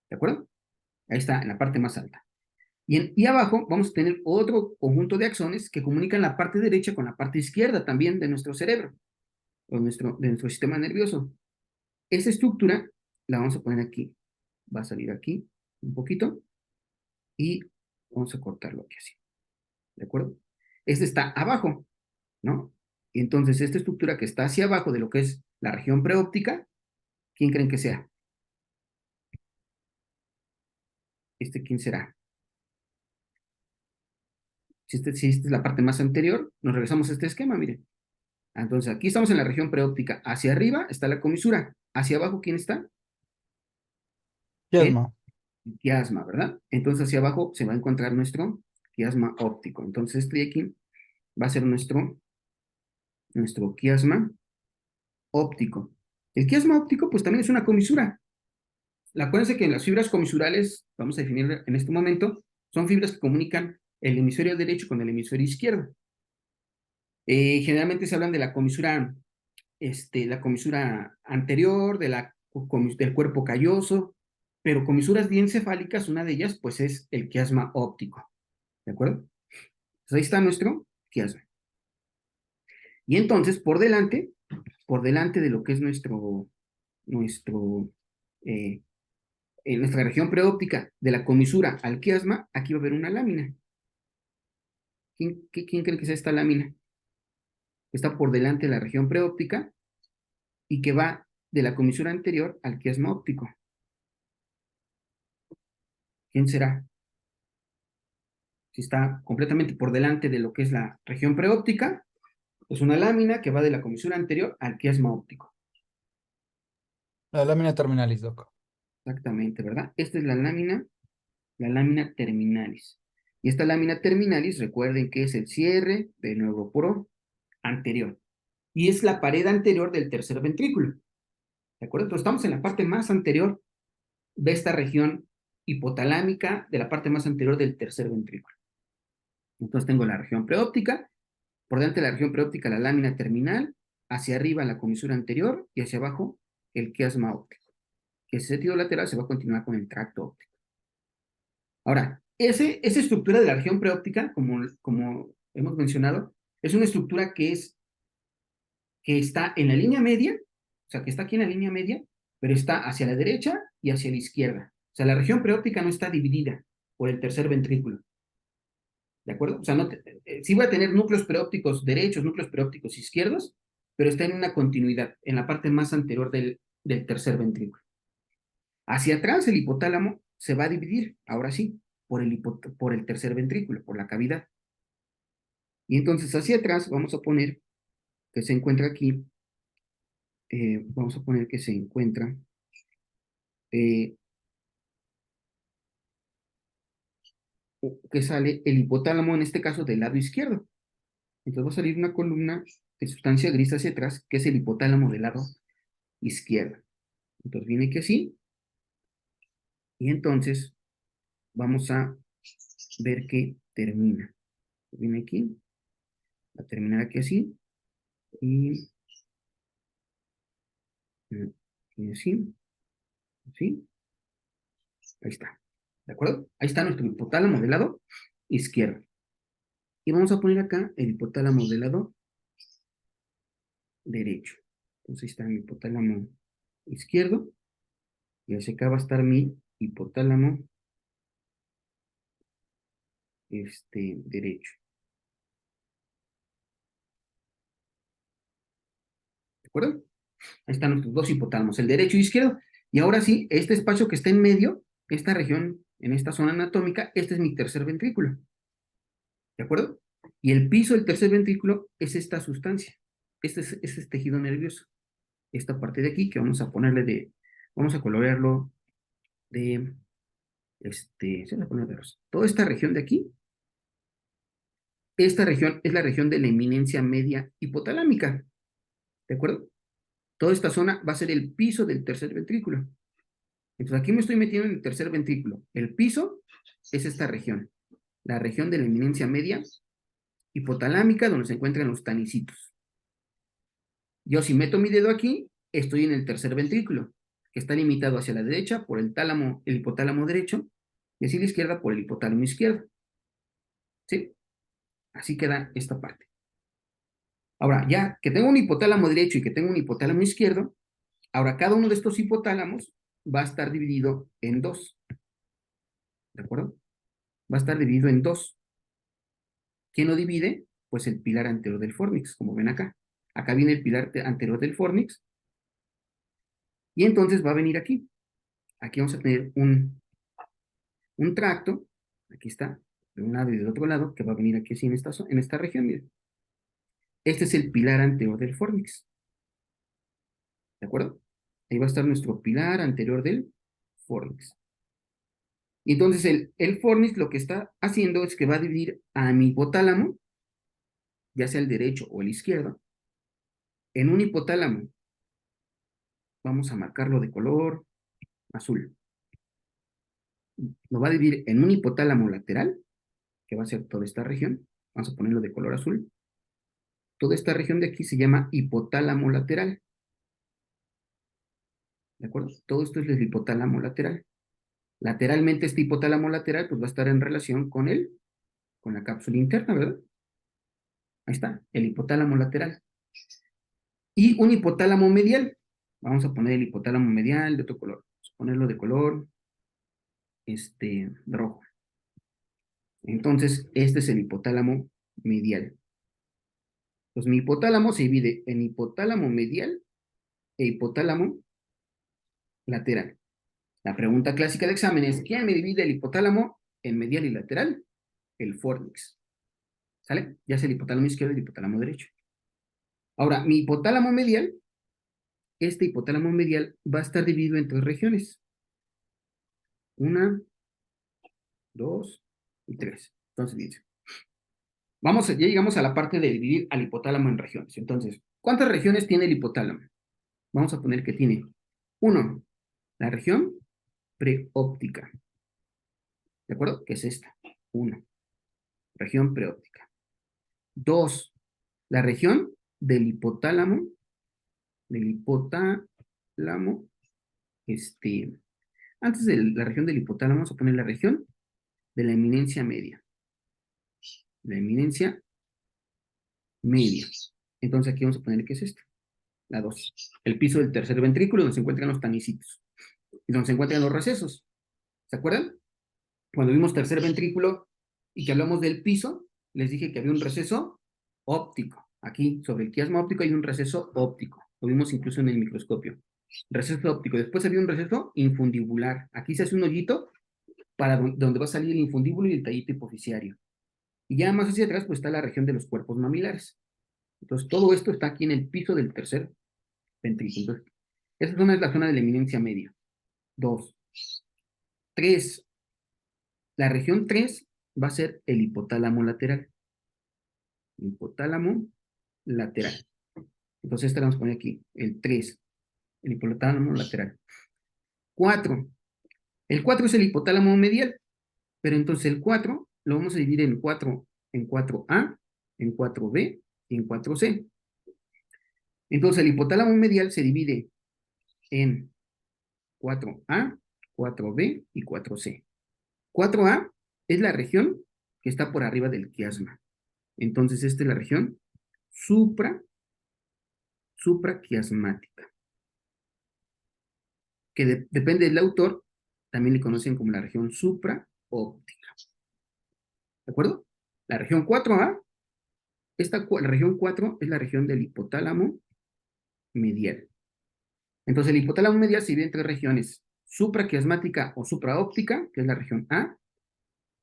¿De acuerdo? Ahí está, en la parte más alta. Y abajo vamos a tener otro conjunto de axones que comunican la parte derecha con la parte izquierda también de nuestro cerebro, o de nuestro sistema nervioso. Esa estructura la vamos a poner aquí. Va a salir aquí un poquito y vamos a cortarlo aquí así. ¿De acuerdo? Este está abajo, ¿no? Y entonces esta estructura que está hacia abajo de lo que es la región preóptica, ¿quién creen que sea? ¿Quién será? Si esta es la parte más anterior, nos regresamos a este esquema, miren. Entonces aquí estamos en la región preóptica. Hacia arriba está la comisura. Hacia abajo, ¿quién está? El Quiasma. quiasma, ¿verdad? Entonces hacia abajo se va a encontrar nuestro quiasma óptico. Entonces este de aquí va a ser nuestro quiasma óptico. El quiasma óptico pues también es una comisura. Acuérdense que las fibras comisurales, vamos a definir en este momento, son fibras que comunican el hemisferio derecho con el hemisferio izquierdo. Generalmente se hablan de la comisura anterior, del cuerpo calloso, pero comisuras diencefálicas, una de ellas, pues es el quiasma óptico. ¿De acuerdo? Entonces ahí está nuestro quiasma. Y entonces, por delante de lo que es nuestra región preóptica, de la comisura al quiasma, aquí va a haber una lámina. ¿Quién cree que sea esta lámina? Está por delante de la región preóptica y que va de la comisura anterior al quiasma óptico. ¿Quién será? Si está completamente por delante de lo que es la región preóptica, es una lámina que va de la comisura anterior al quiasma óptico. La lámina terminalis, doc. Exactamente, ¿verdad? Esta es la lámina terminalis. Y esta lámina terminalis, recuerden que es el cierre del neuroporo anterior. Y es la pared anterior del tercer ventrículo. ¿De acuerdo? Entonces estamos en la parte más anterior de esta región hipotalámica, de la parte más anterior del tercer ventrículo. Entonces tengo la región preóptica, por delante de la región preóptica la lámina terminal, hacia arriba la comisura anterior y hacia abajo el quiasma óptico. Que ese sentido lateral se va a continuar con el tracto óptico. Ahora, esa estructura de la región preóptica, como hemos mencionado, es una estructura que está en la línea media, o sea, que está aquí en la línea media, pero está hacia la derecha y hacia la izquierda. O sea, la región preóptica no está dividida por el tercer ventrículo. ¿De acuerdo? O sea, sí va a tener núcleos preópticos derechos, núcleos preópticos izquierdos, pero está en una continuidad, en la parte más anterior del tercer ventrículo. Hacia atrás el hipotálamo se va a dividir, ahora sí, por el tercer ventrículo, por la cavidad. Y entonces hacia atrás vamos a poner que se encuentra aquí, vamos a poner que se encuentra que sale el hipotálamo, en este caso del lado izquierdo. Entonces va a salir una columna de sustancia gris hacia atrás, que es el hipotálamo del lado izquierdo. Entonces viene aquí así, y entonces vamos a ver que termina. Viene aquí, va a terminar aquí así, y así, así, ahí está. ¿De acuerdo? Ahí está nuestro hipotálamo del lado izquierdo. Y vamos a poner acá el hipotálamo del lado derecho. Entonces ahí está mi hipotálamo izquierdo, y hacia acá va a estar mi hipotálamo derecho. ¿De acuerdo? Ahí están nuestros dos hipotálamos, el derecho y izquierdo. Y ahora sí, este espacio que está en medio, esta región, en esta zona anatómica, este es mi tercer ventrículo. ¿De acuerdo? Y el piso del tercer ventrículo es esta sustancia. Este es tejido nervioso. Esta parte de aquí que vamos a ponerle vamos a colorearlo se va a poner de rosa. Toda esta región de aquí, esta región es la región de la eminencia media hipotalámica. ¿De acuerdo? Toda esta zona va a ser el piso del tercer ventrículo. Entonces aquí me estoy metiendo en el tercer ventrículo. El piso es esta región, la región de la eminencia media hipotalámica, donde se encuentran los tanicitos. Yo si meto mi dedo aquí, estoy en el tercer ventrículo, que está limitado hacia la derecha por el hipotálamo derecho, y hacia la izquierda por el hipotálamo izquierdo. ¿Sí? Así queda esta parte. Ahora, ya que tengo un hipotálamo derecho y que tengo un hipotálamo izquierdo, ahora cada uno de estos hipotálamos va a estar dividido en dos. ¿De acuerdo? Va a estar dividido en dos. ¿Quién lo divide? Pues el pilar anterior del fornix, como ven acá. Acá viene el pilar anterior del fornix. Y entonces va a venir aquí. Aquí vamos a tener un tracto. Aquí está, de un lado y del otro lado, que va a venir aquí así en esta región. Miren. Este es el pilar anterior del fornix. ¿De acuerdo? Ahí va a estar nuestro pilar anterior del fornix. Y entonces el fornix lo que está haciendo es que va a dividir a mi hipotálamo, ya sea el derecho o el izquierdo, en un hipotálamo. Vamos a marcarlo de color azul. Lo va a dividir en un hipotálamo lateral, que va a ser toda esta región. Vamos a ponerlo de color azul. Toda esta región de aquí se llama hipotálamo lateral. ¿De acuerdo? Todo esto es el hipotálamo lateral. Lateralmente este hipotálamo lateral pues va a estar en relación con la cápsula interna, ¿verdad? Ahí está, el hipotálamo lateral. Y un hipotálamo medial. Vamos a poner el hipotálamo medial de otro color. Vamos a ponerlo de color rojo. Entonces, este es el hipotálamo medial. Pues mi hipotálamo se divide en hipotálamo medial e hipotálamo lateral. La pregunta clásica de examen es, ¿quién me divide el hipotálamo en medial y lateral? El fornix. ¿Sale? Ya sea el hipotálamo izquierdo y el hipotálamo derecho. Ahora, mi hipotálamo medial, este hipotálamo medial va a estar dividido en tres regiones. 1, 2 y 3. Entonces, dice. Ya llegamos a la parte de dividir al hipotálamo en regiones. Entonces, ¿cuántas regiones tiene el hipotálamo? Vamos a poner que tiene 1, la región preóptica. ¿De acuerdo? Que es esta. 1, región preóptica. 2, la región del hipotálamo, antes de la región del hipotálamo, vamos a poner la región de la eminencia media. La eminencia media. Entonces aquí vamos a poner, ¿qué es esto? La 2. El piso del tercer ventrículo, donde se encuentran los tanicitos. Y donde se encuentran los recesos. ¿Se acuerdan? Cuando vimos tercer ventrículo y que hablamos del piso, les dije que había un receso óptico. Aquí, sobre el quiasma óptico, hay un receso óptico. Lo vimos incluso en el microscopio. Receso óptico. Después había un receso infundibular. Aquí se hace un hoyito para donde va a salir el infundíbulo y el tallito hipoficiario. Y ya más hacia atrás, pues está la región de los cuerpos mamilares. Entonces, todo esto está aquí en el piso del tercer ventrículo. Entonces, esa zona es la zona de la eminencia media. 2. 3. La región 3 va a ser el hipotálamo lateral. Hipotálamo lateral. Entonces, este vamos a poner aquí, el 3, el hipotálamo lateral. 4. El 4 es el hipotálamo medial, pero entonces el 4 lo vamos a dividir en 4A, en 4B y en 4C. Entonces, el hipotálamo medial se divide en 4A, 4B y 4C. 4A es la región que está por arriba del quiasma. Entonces, esta es la región supraquiasmática, que depende del autor, también le conocen como la región supraóptica. ¿De acuerdo? La región 4A, la región 4 es la región del hipotálamo medial. Entonces, el hipotálamo medial se divide en tres regiones: supraquiasmática o supraóptica, que es la región A;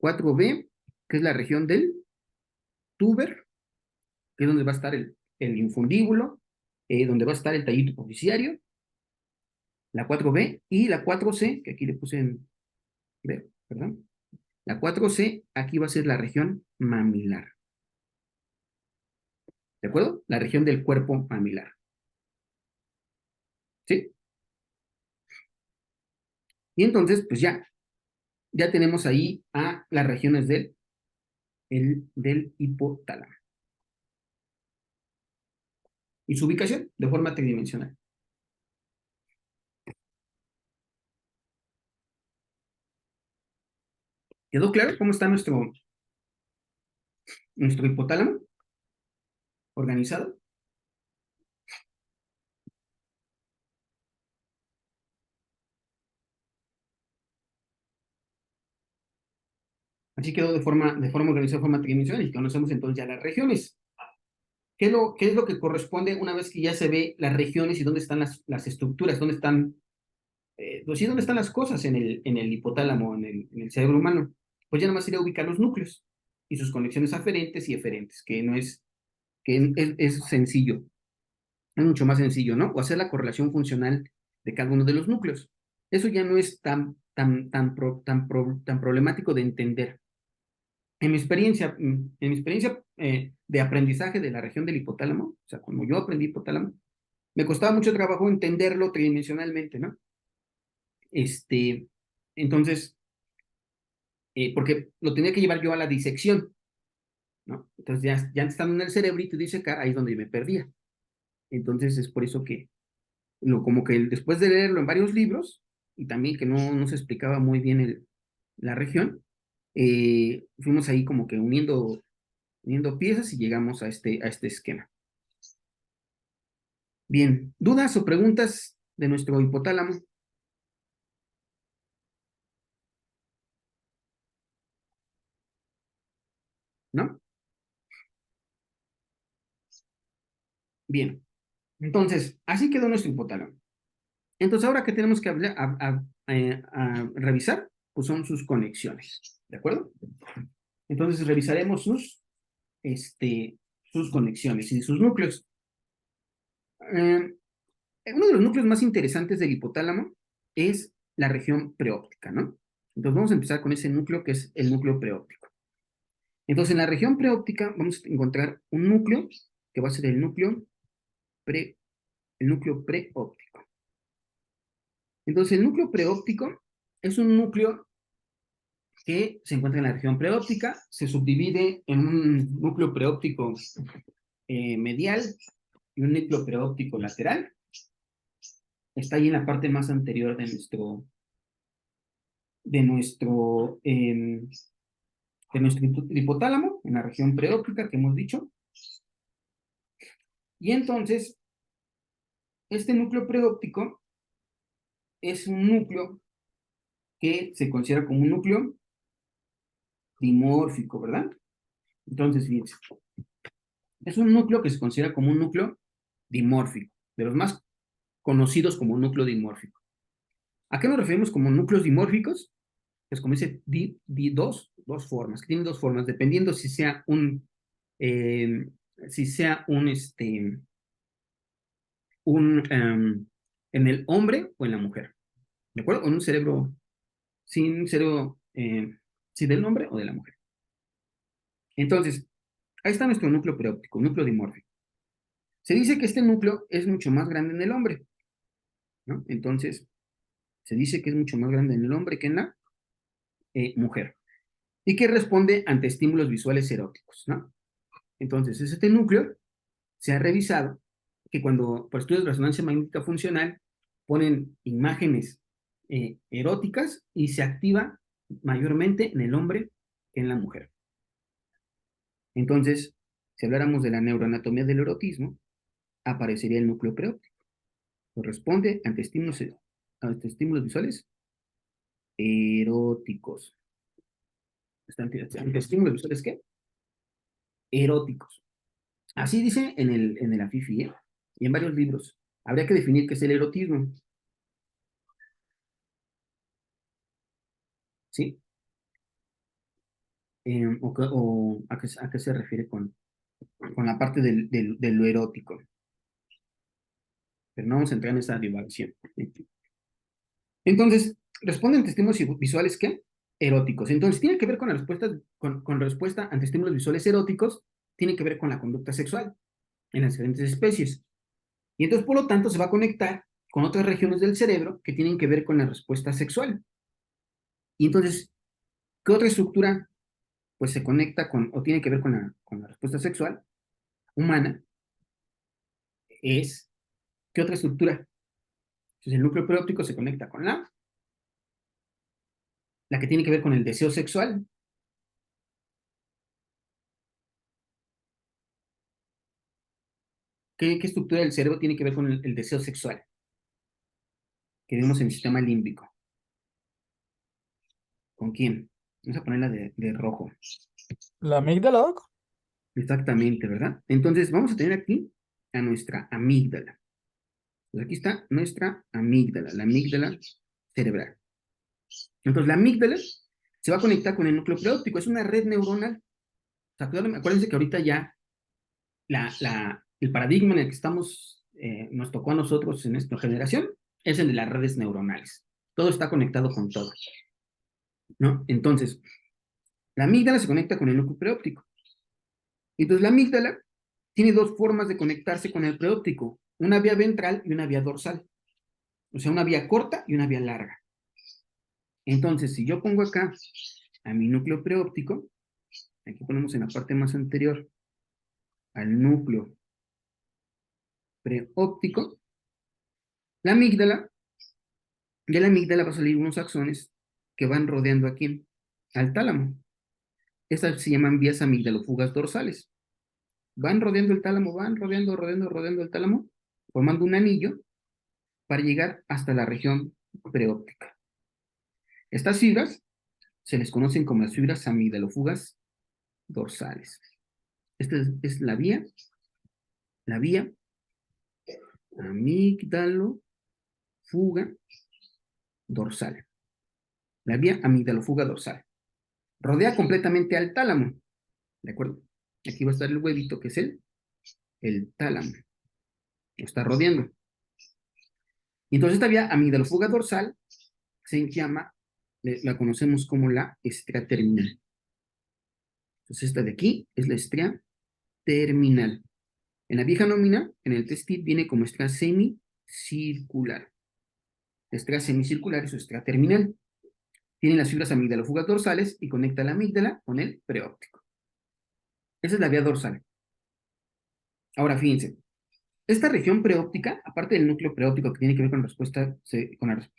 4B, que es la región del tuber, que es donde va a estar el infundíbulo, donde va a estar el tallito hipoficiario; la 4B, y la 4C, que aquí le puse en B, perdón. La 4C, aquí va a ser la región mamilar. ¿De acuerdo? La región del cuerpo mamilar. ¿Sí? Y entonces, pues ya tenemos ahí a las regiones del hipotálamo. Y su ubicación de forma tridimensional. ¿Quedó claro cómo está nuestro hipotálamo organizado? Así quedó de forma organizada, de forma tridimensional, y conocemos entonces ya las regiones. ¿Qué es lo que corresponde una vez que ya se ve las regiones y dónde están las estructuras, dónde están, pues sí, dónde están las cosas en el hipotálamo, en el cerebro humano? Pues ya nada más sería ubicar los núcleos y sus conexiones aferentes y eferentes, que no es, que es sencillo, es mucho más sencillo, ¿no? O hacer la correlación funcional de cada uno de los núcleos. Eso ya no es tan problemático de entender. En mi experiencia de aprendizaje de la región del hipotálamo, o sea, como yo aprendí hipotálamo, me costaba mucho trabajo entenderlo tridimensionalmente, ¿no? Entonces, porque lo tenía que llevar yo a la disección, ¿no? Entonces, ya estando en el cerebrito y disecar, ahí es donde me perdía. Entonces, es por eso que, como que después de leerlo en varios libros, y también que no se explicaba muy bien la región, fuimos ahí como que uniendo piezas y llegamos a este esquema. Bien, ¿dudas o preguntas de nuestro hipotálamo? ¿No? Bien, entonces, así quedó nuestro hipotálamo. Entonces, ahora que tenemos que hablar, a revisar, pues son sus conexiones, ¿de acuerdo? Entonces, revisaremos sus conexiones y sus núcleos. Uno de los núcleos más interesantes del hipotálamo es la región preóptica, ¿no? Entonces, vamos a empezar con ese núcleo que es el núcleo preóptico. Entonces, en la región preóptica vamos a encontrar un núcleo que va a ser el núcleo preóptico. Entonces, el núcleo preóptico es un núcleo que se encuentra en la región preóptica, se subdivide en un núcleo preóptico medial y un núcleo preóptico lateral. Está ahí en la parte más anterior de nuestro hipotálamo, en la región preóptica que hemos dicho. Y entonces, este núcleo preóptico es un núcleo que se considera como un núcleo dimórfico, ¿verdad? Entonces, fíjense, es un núcleo que se considera como un núcleo dimórfico, de los más conocidos como núcleo dimórfico. ¿A qué nos referimos como núcleos dimórficos? Pues como dice, dos formas, que tienen dos formas, dependiendo si sea en el hombre o en la mujer. ¿De acuerdo? Con un cerebro, sin cerebro, si del hombre o de la mujer. Entonces, ahí está nuestro núcleo preóptico, núcleo dimórfico. Se dice que este núcleo es mucho más grande en el hombre, ¿no? Entonces, se dice que es mucho más grande en el hombre que en la mujer. Y que responde ante estímulos visuales eróticos, ¿no? Entonces, este núcleo se ha revisado que cuando, por estudios de resonancia magnética funcional, ponen imágenes eróticas y se activa mayormente en el hombre que en la mujer. Entonces, si habláramos de la neuroanatomía del erotismo, aparecería el núcleo preóptico. Corresponde ante estímulos visuales eróticos. ¿Ante estímulos visuales qué? Eróticos. Así dice en el AFIFI, ¿eh? Y en varios libros. Habría que definir qué es el erotismo. ¿Sí? O a qué se refiere con la parte de lo erótico. Pero no vamos a entrar en esa divagación. Entonces, responden ante estímulos visuales ¿qué? Eróticos. Entonces, tiene que ver con la respuesta, con respuesta ante estímulos visuales eróticos, tiene que ver con la conducta sexual en las diferentes especies. Y entonces, por lo tanto, se va a conectar con otras regiones del cerebro que tienen que ver con la respuesta sexual. Y entonces, ¿qué otra estructura pues se conecta con, o tiene que ver con la respuesta sexual humana? Es, ¿qué otra estructura? Entonces, el núcleo preóptico se conecta con la que tiene que ver con el deseo sexual. ¿Qué estructura del cerebro tiene que ver con el deseo sexual? Que vemos en el sistema límbico. ¿Con quién? Vamos a ponerla de rojo. ¿La amígdala, Doc? Exactamente, ¿verdad? Entonces, vamos a tener aquí a nuestra amígdala. Pues aquí está nuestra amígdala, la amígdala cerebral. Entonces, la amígdala se va a conectar con el núcleo preóptico. Es una red neuronal. O sea, acuérdense que ahorita ya el paradigma en el que estamos, nos tocó a nosotros en esta generación, es el de las redes neuronales. Todo está conectado con todo, ¿no? Entonces, la amígdala se conecta con el núcleo preóptico. Entonces, la amígdala tiene dos formas de conectarse con el preóptico, una vía ventral y una vía dorsal. O sea, una vía corta y una vía larga. Entonces, si yo pongo acá a mi núcleo preóptico, aquí ponemos en la parte más anterior al núcleo preóptico, la amígdala, de la amígdala va a salir unos axones que van rodeando aquí al tálamo. Estas se llaman vías amigdalofugas dorsales. Van rodeando el tálamo, van rodeando el tálamo, formando un anillo para llegar hasta la región preóptica. Estas fibras se les conocen como las fibras amigdalofugas dorsales. Esta es la vía amigdalofuga dorsal. La vía amigdalofuga dorsal. Rodea completamente al tálamo. ¿De acuerdo? Aquí va a estar el huevito, que es el tálamo. Lo está rodeando. Y entonces esta vía amigdalofuga dorsal se llama, la conocemos como la estría terminal. Entonces esta de aquí es la estría terminal. En la vieja nómina, en el testit, viene como estría semicircular. La estría semicircular es su estría terminal. Tiene las fibras amigdalofugas dorsales y conecta la amígdala con el preóptico. Esa es la vía dorsal. Ahora fíjense, esta región preóptica, aparte del núcleo preóptico que tiene que ver con la respuesta, con la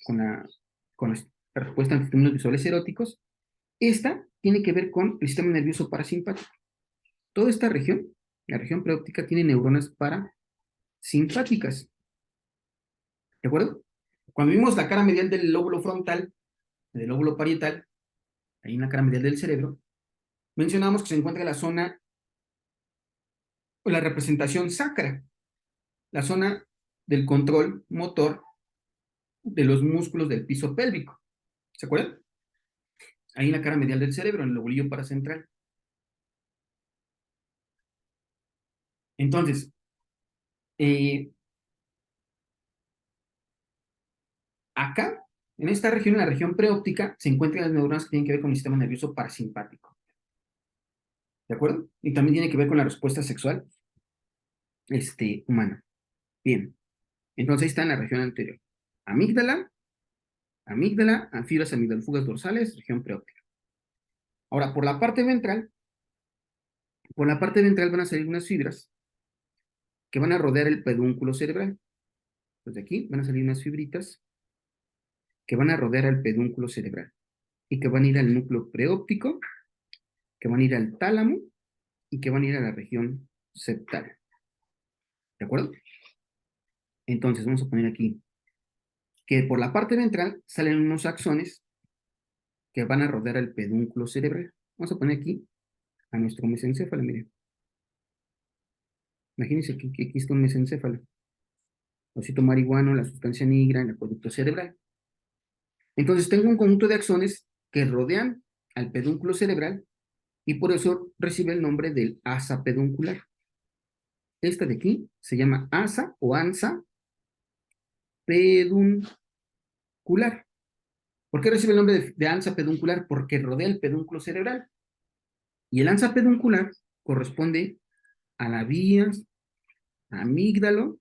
respuesta ante estímulos visuales eróticos, esta tiene que ver con el sistema nervioso parasimpático. Toda esta región, la región preóptica, tiene neuronas parasimpáticas. ¿De acuerdo? Cuando vimos la cara medial del lóbulo frontal, del lóbulo parietal, ahí en la cara medial del cerebro, mencionamos que se encuentra la zona, o la representación sacra, la zona del control motor de los músculos del piso pélvico. ¿Se acuerdan? Ahí en la cara medial del cerebro, en el lobulillo paracentral. Entonces, acá, en esta región, en la región preóptica, se encuentran las neuronas que tienen que ver con el sistema nervioso parasimpático. ¿De acuerdo? Y también tiene que ver con la respuesta sexual humana. Bien. Entonces ahí está en la región anterior. Amígdala, fibras amigdalofugas dorsales, región preóptica. Ahora, por la parte ventral van a salir unas fibras que van a rodear el pedúnculo cerebral. Pues de aquí van a salir unas fibritas que van a rodear el pedúnculo cerebral y que van a ir al núcleo preóptico, que van a ir al tálamo y que van a ir a la región septal. ¿De acuerdo? Entonces vamos a poner aquí que por la parte ventral salen unos axones que van a rodear el pedúnculo cerebral. Vamos a poner aquí a nuestro mesencéfalo, miren. Imagínense que aquí está un mesencéfalo. Osito marihuano, la sustancia negra, el acueducto cerebral. Entonces tengo un conjunto de axones que rodean al pedúnculo cerebral y por eso recibe el nombre del asa peduncular. Esta de aquí se llama asa o ansa peduncular. ¿Por qué recibe el nombre de ansa peduncular? Porque rodea el pedúnculo cerebral. Y el ansa peduncular corresponde a la vía amígdalo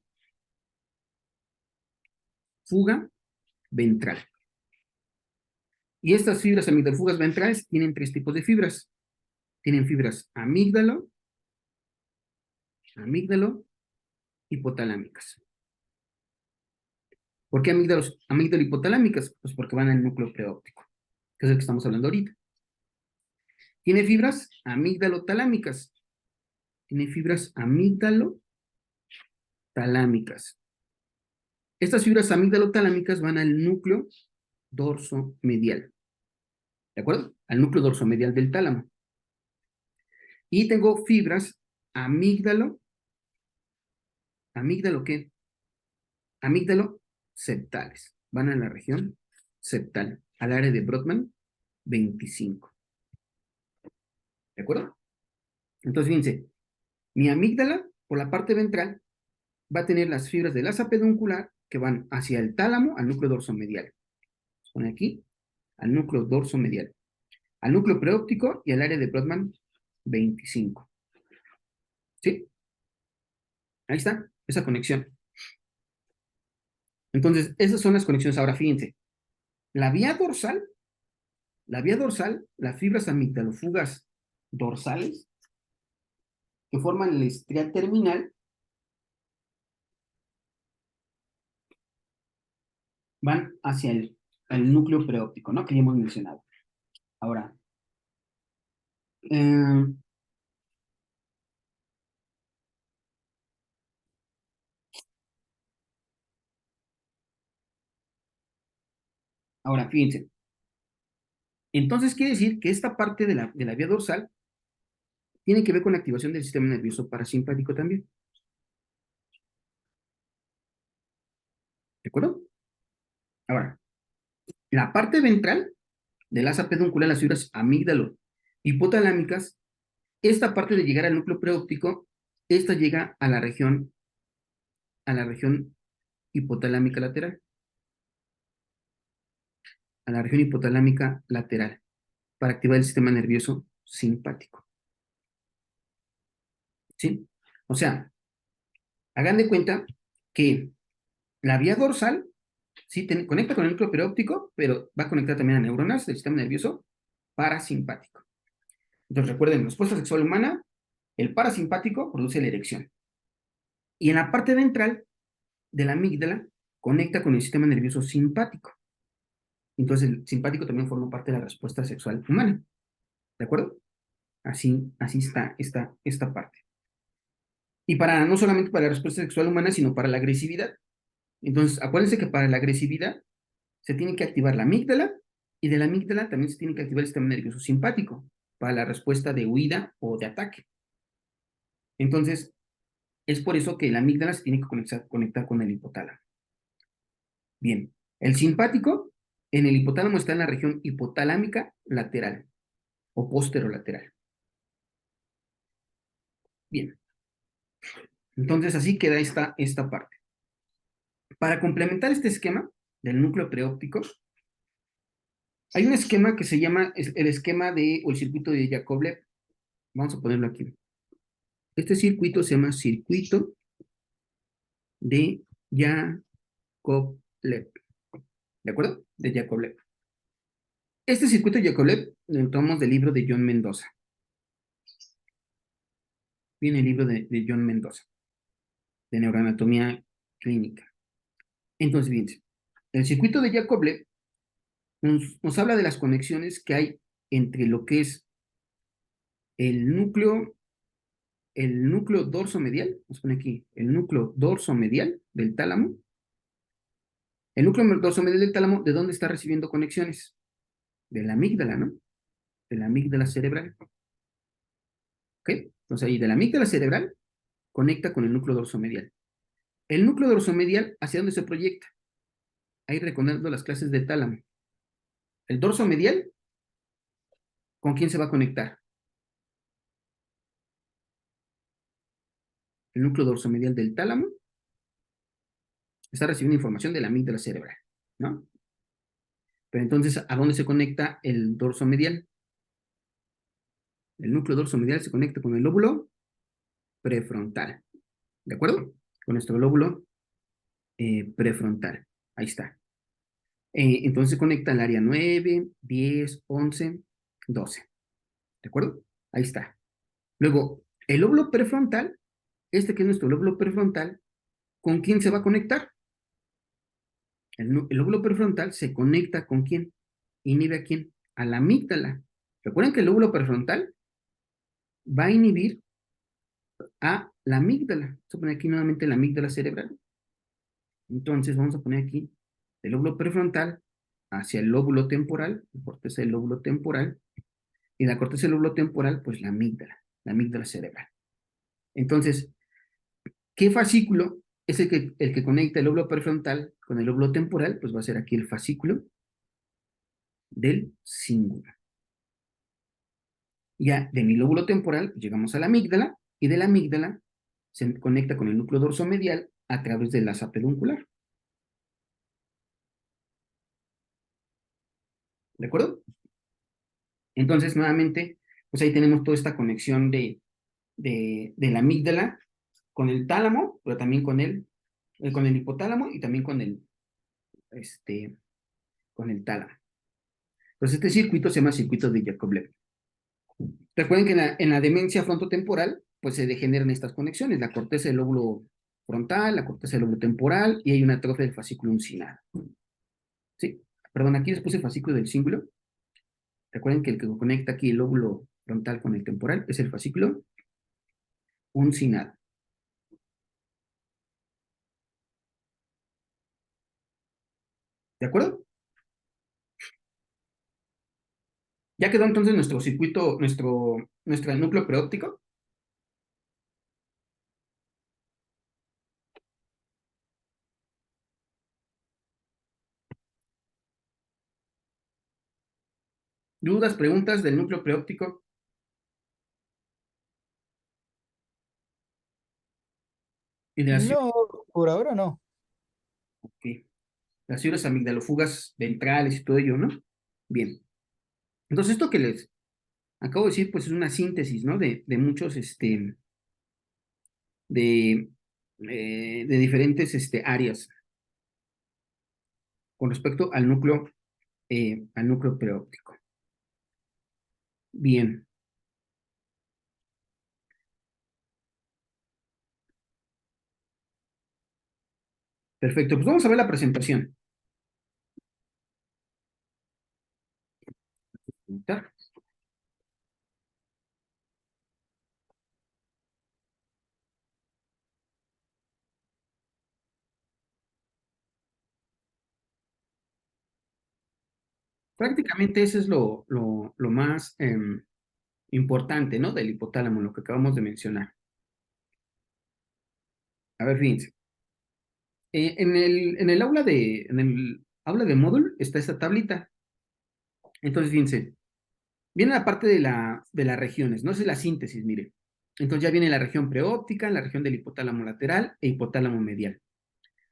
fuga ventral. Y estas fibras amigdalofugas ventrales tienen tres tipos de fibras. Tienen fibras amígdalo hipotalámicas. ¿Por qué amígdalo hipotalámicas? Pues porque van al núcleo preóptico, que es el que estamos hablando ahorita. Tiene fibras amígdalo-talámicas. Tiene fibras amígdalo-talámicas. Estas fibras amígdalo-talámicas van al núcleo dorsomedial. ¿De acuerdo? Al núcleo dorsomedial del tálamo. Y tengo fibras ¿Amígdalo qué? Amígdalo septales. Van a la región septal, al área de Brodmann 25. ¿De acuerdo? Entonces, fíjense, mi amígdala, por la parte ventral, va a tener las fibras del asa peduncular que van hacia el tálamo, al núcleo dorsomedial. Se pone aquí, al núcleo dorsomedial. Al núcleo preóptico y al área de Brodmann 25. ¿Sí? Ahí está, esa conexión. Entonces, esas son las conexiones. Ahora, fíjense, la vía dorsal, las fibras amigdalofugas dorsales, que forman el estriado terminal, van hacia el núcleo preóptico, ¿no? Que ya hemos mencionado. Ahora, fíjense. Entonces quiere decir que esta parte de la vía dorsal tiene que ver con la activación del sistema nervioso parasimpático también. ¿De acuerdo? Ahora, la parte ventral del asa peduncular, las fibras amígdalo hipotalámicas, esta parte de llegar al núcleo preóptico, esta llega a la región hipotalámica lateral. A la región hipotalámica lateral, para activar el sistema nervioso simpático. ¿Sí? O sea, hagan de cuenta que la vía dorsal sí conecta con el núcleo preóptico, pero va a conectar también a neuronas del sistema nervioso parasimpático. Entonces recuerden, respuesta sexual humana, el parasimpático produce la erección. Y en la parte ventral de la amígdala conecta con el sistema nervioso simpático. Entonces el simpático también forma parte de la respuesta sexual humana. ¿De acuerdo? Así está esta parte. Y no solamente para la respuesta sexual humana, sino para la agresividad. Entonces, acuérdense que para la agresividad se tiene que activar la amígdala y de la amígdala también se tiene que activar el sistema nervioso simpático para la respuesta de huida o de ataque. Entonces, Es por eso que la amígdala se tiene que conectar con el hipotálamo. Bien, el simpático en el hipotálamo está en la región hipotalámica lateral o posterolateral. Bien, entonces así queda esta parte. Para complementar este esquema del núcleo preóptico, hay un esquema que se llama el esquema o el circuito de Yakovlev. Vamos a ponerlo aquí. Este circuito se llama circuito de Yakovlev. ¿De acuerdo? De Yakovlev. Este circuito de Yakovlev lo tomamos del libro de John Mendoza. Viene el libro de John Mendoza, de neuroanatomía clínica. Entonces, fíjense, el circuito de Yakovlev nos habla de las conexiones que hay entre lo que es el núcleo dorsomedial, vamos a poner aquí, el núcleo dorsomedial del tálamo. El núcleo dorsomedial del tálamo, ¿de dónde está recibiendo conexiones? De la amígdala, ¿no? De la amígdala cerebral. ¿Ok? Entonces ahí de la amígdala cerebral conecta con el núcleo dorsomedial. El núcleo dorsomedial, ¿hacia dónde se proyecta? Ahí recordando las clases de tálamo. El dorsomedial, ¿con quién se va a conectar? El núcleo dorsomedial del tálamo está recibiendo información de la amígdala cerebral, ¿no? Pero entonces, ¿a dónde se conecta el dorsomedial? El núcleo dorsomedial se conecta con el lóbulo prefrontal, ¿de acuerdo? Con nuestro lóbulo prefrontal. Ahí está. Entonces se conecta al área 9, 10, 11, 12. ¿De acuerdo? Ahí está. Luego, el lóbulo prefrontal, este que es nuestro lóbulo prefrontal, ¿con quién se va a conectar? El lóbulo prefrontal se conecta con quién? ¿Inhibe a quién? A la amígdala. Recuerden que el lóbulo prefrontal va a inhibir a la amígdala. Vamos a poner aquí nuevamente la amígdala cerebral. Entonces vamos a poner aquí el lóbulo prefrontal hacia el lóbulo temporal, la corteza del lóbulo temporal, y la corteza del lóbulo temporal, pues la amígdala cerebral. Entonces, ¿qué fascículo es el que conecta el lóbulo prefrontal con el lóbulo temporal? Pues va a ser aquí el fascículo del cíngulo. Ya de mi lóbulo temporal pues llegamos a la amígdala, y de la amígdala se conecta con el núcleo dorsomedial a través del asa peduncular. ¿De acuerdo? Entonces, nuevamente, pues ahí tenemos toda esta conexión de la amígdala con el tálamo, pero también con el hipotálamo y también con el tálamo. Entonces, este circuito se llama circuito de Yakovlev. Recuerden que en la demencia frontotemporal, pues se degeneran estas conexiones, la corteza del lóbulo frontal, la corteza del lóbulo temporal, y hay una atrofia del fascículo uncinado. Sí, perdón, aquí les puse el fascículo del cíngulo. Recuerden que el que conecta aquí el lóbulo frontal con el temporal es el fascículo uncinado. ¿De acuerdo? Ya quedó entonces nuestro circuito, nuestro núcleo preóptico. ¿Dudas, preguntas del núcleo preóptico? Y de No, por ahora no. las fibras amigdalofugas ventrales y todo ello, ¿no? Bien. Entonces, esto que les acabo de decir, pues es una síntesis, ¿no? De muchos, de, de diferentes áreas con respecto al núcleo preóptico. Bien. Perfecto. Pues vamos a ver la presentación. Prácticamente eso es lo más importante, ¿no? Del hipotálamo, lo que acabamos de mencionar. A ver, fíjense. En el aula de módulo está esta tablita. Entonces, fíjense, viene la parte de las regiones, no es la síntesis, mire. Entonces ya viene la región preóptica, la región del hipotálamo lateral e hipotálamo medial.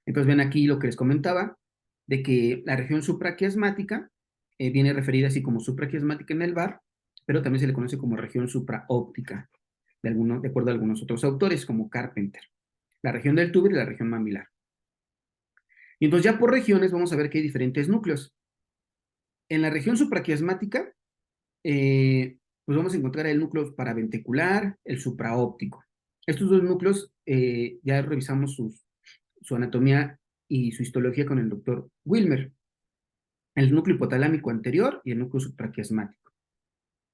Entonces ven aquí lo que les comentaba, de que la región supraquiasmática viene referida así como supraquiasmática en el VAR, pero también se le conoce como región supraóptica, de acuerdo a algunos otros autores, como Carpenter. La región del túber y la región mamilar. Y entonces ya por regiones vamos a ver que hay diferentes núcleos. En la región supraquiasmática, pues vamos a encontrar el núcleo paraventricular, el supraóptico. Estos dos núcleos ya revisamos su anatomía y su histología con el doctor Wilmer. El núcleo hipotalámico anterior y el núcleo supraquiasmático.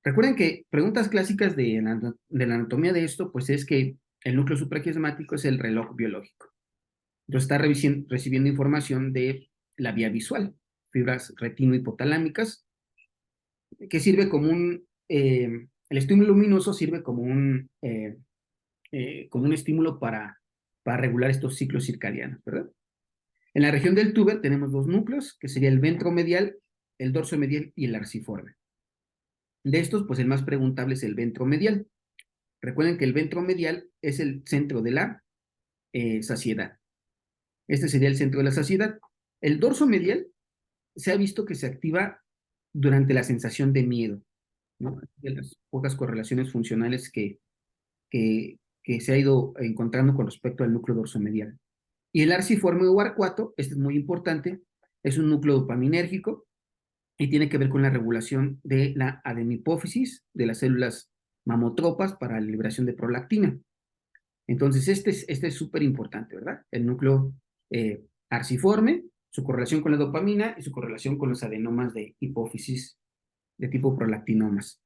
Recuerden que preguntas clásicas de la anatomía de esto, pues es que el núcleo supraquiasmático es el reloj biológico. Entonces está recibiendo información de la vía visual, fibras retino-hipotalámicas, que sirve como el estímulo luminoso sirve como un estímulo para regular estos ciclos circadianos, ¿verdad? En la región del túber tenemos dos núcleos, que sería el ventromedial, el dorsomedial y el arciforme. De estos, pues el más preguntable es el ventromedial. Recuerden que el ventromedial es el centro de la saciedad. Este sería el centro de la saciedad. El dorsomedial se ha visto que se activa durante la sensación de miedo, ¿no? De las pocas correlaciones funcionales que se ha ido encontrando con respecto al núcleo dorsomedial. Y el arciforme o arcuato, este es muy importante, es un núcleo dopaminérgico y tiene que ver con la regulación de la adenohipófisis de las células mamotropas para la liberación de prolactina. Entonces, este es súper importante, ¿verdad? El núcleo arciforme, su correlación con la dopamina y su correlación con los adenomas de hipófisis de tipo prolactinomas.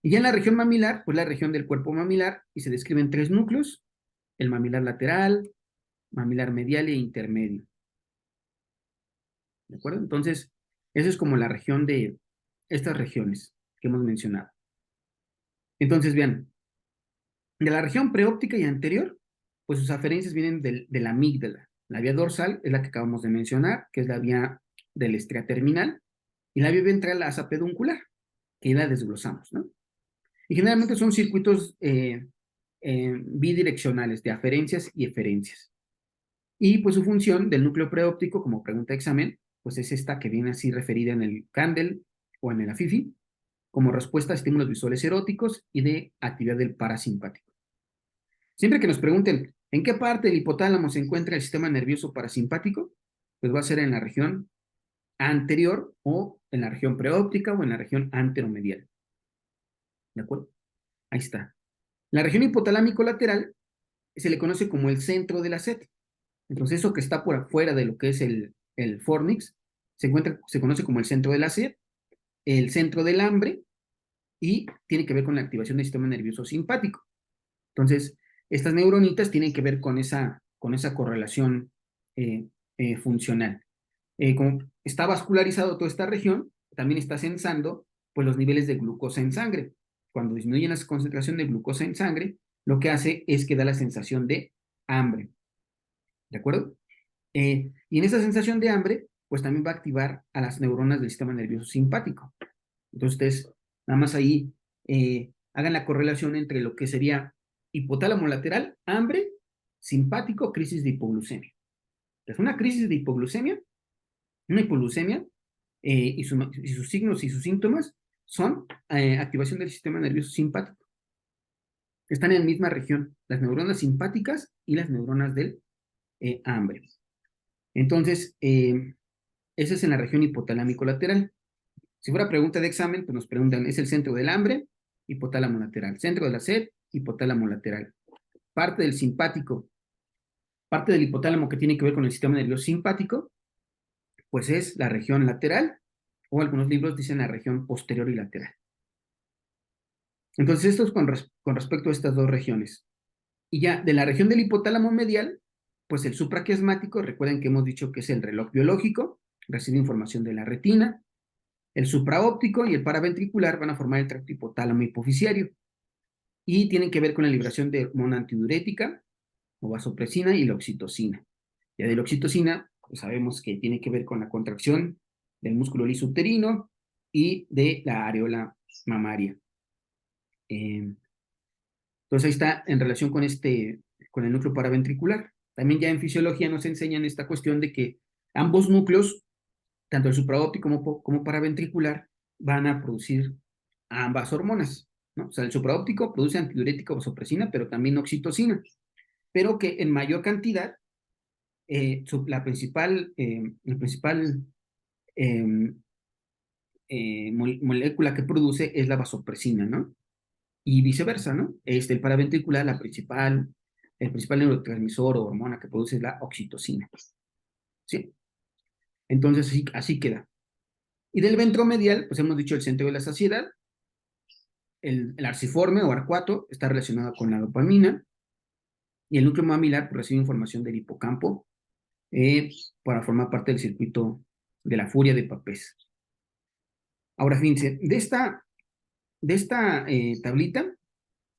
Y ya en la región mamilar, pues la región del cuerpo mamilar, y se describen tres núcleos, el mamilar lateral, mamilar medial e intermedio. ¿De acuerdo? Entonces, esa es como la región de estas regiones que hemos mencionado. Entonces, vean, de la región preóptica y anterior, pues sus aferencias vienen de la amígdala. La vía dorsal es la que acabamos de mencionar, que es la vía del estria terminal, y la vía ventral la asa peduncular, que ya la desglosamos, ¿no? Y generalmente son circuitos bidireccionales de aferencias y eferencias. Y pues su función del núcleo preóptico, como pregunta de examen, pues es esta que viene así referida en el Candel o en el AFIFI, como respuesta a estímulos visuales eróticos y de actividad del parasimpático. Siempre que nos pregunten en qué parte del hipotálamo se encuentra el sistema nervioso parasimpático, pues va a ser en la región anterior o en la región preóptica o en la región anteromedial. ¿De acuerdo? Ahí está. La región hipotalámico lateral se le conoce como el centro de la sed. Entonces, eso que está por afuera de lo que es el fornix, se conoce como el centro de la sed, el centro del hambre, y tiene que ver con la activación del sistema nervioso simpático. Entonces, estas neuronitas tienen que ver con esa correlación funcional. Como está vascularizado toda esta región, también está sensando pues, los niveles de glucosa en sangre. Cuando disminuye la concentración de glucosa en sangre, lo que hace es que da la sensación de hambre. ¿De acuerdo? Y en esa sensación de hambre, pues también va a activar a las neuronas del sistema nervioso simpático. Entonces, ustedes nada más ahí hagan la correlación entre lo que sería hipotálamo lateral, hambre, simpático, crisis de hipoglucemia. Entonces, una crisis de hipoglucemia, una hipoglucemia y sus signos y sus síntomas son activación del sistema nervioso simpático. Están en la misma región, las neuronas simpáticas y las neuronas del hambre. Entonces, esa es en la región hipotalámico lateral. Si fuera pregunta de examen, pues nos preguntan, ¿es el centro del hambre? Hipotálamo lateral. Centro de la sed, hipotálamo lateral. Parte del simpático, parte del hipotálamo que tiene que ver con el sistema nervioso simpático, pues es la región lateral, o algunos libros dicen la región posterior y lateral. Entonces, esto es con respecto a estas dos regiones. Y ya, de la región del hipotálamo medial, pues el supraquiasmático, recuerden que hemos dicho que es el reloj biológico, recibe información de la retina. El supraóptico y el paraventricular van a formar el tracto hipotálamo hipoficiario y tienen que ver con la liberación de hormona antidiurética o vasopresina y la oxitocina. Ya de la oxitocina, pues sabemos que tiene que ver con la contracción del músculo liso uterino y de la areola mamaria. Entonces ahí está en relación con el núcleo paraventricular. También ya en fisiología nos enseñan esta cuestión de que ambos núcleos, tanto el supraóptico como paraventricular, van a producir ambas hormonas, ¿no? O sea, el supraóptico produce antidiurética o vasopresina, pero también oxitocina, pero que en mayor cantidad, la principal eh, molécula que produce es la vasopresina, ¿no? Y viceversa, ¿no? El paraventricular, el principal neurotransmisor o hormona que produce es la oxitocina, ¿sí? Entonces, así queda. Y del ventromedial, pues hemos dicho el centro de la saciedad, el arciforme o arcuato está relacionado con la dopamina, y el núcleo mamilar pues, recibe información del hipocampo para formar parte del circuito de la furia de Papez. Ahora, fíjense, de esta tablita,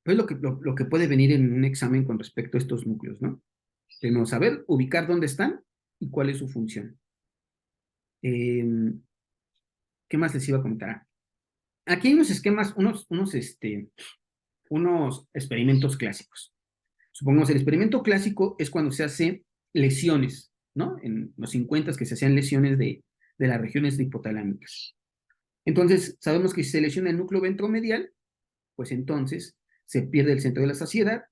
pues lo que puede venir en un examen con respecto a estos núcleos, ¿no? Primero, saber ubicar dónde están y cuál es su función. ¿Qué más les iba a comentar? Aquí hay unos esquemas, unos experimentos clásicos. Supongamos, el experimento clásico es cuando se hace lesiones, ¿no? En los 50 que se hacían lesiones de las regiones hipotalámicas. Entonces, sabemos que si se lesiona el núcleo ventromedial, pues entonces se pierde el centro de la saciedad,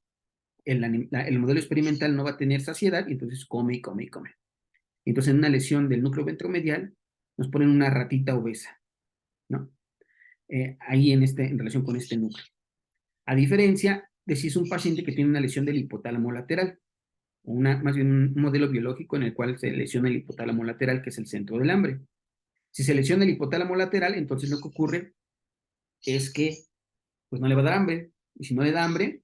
el modelo experimental no va a tener saciedad, y entonces come y come y come. Entonces, en una lesión del núcleo ventromedial, nos ponen una ratita obesa, ¿no? Ahí en relación con este núcleo. A diferencia de si es un paciente que tiene una lesión del hipotálamo lateral, más bien un modelo biológico en el cual se lesiona el hipotálamo lateral, que es el centro del hambre. Si se lesiona el hipotálamo lateral, entonces lo que ocurre es que pues no le va a dar hambre, y si no le da hambre,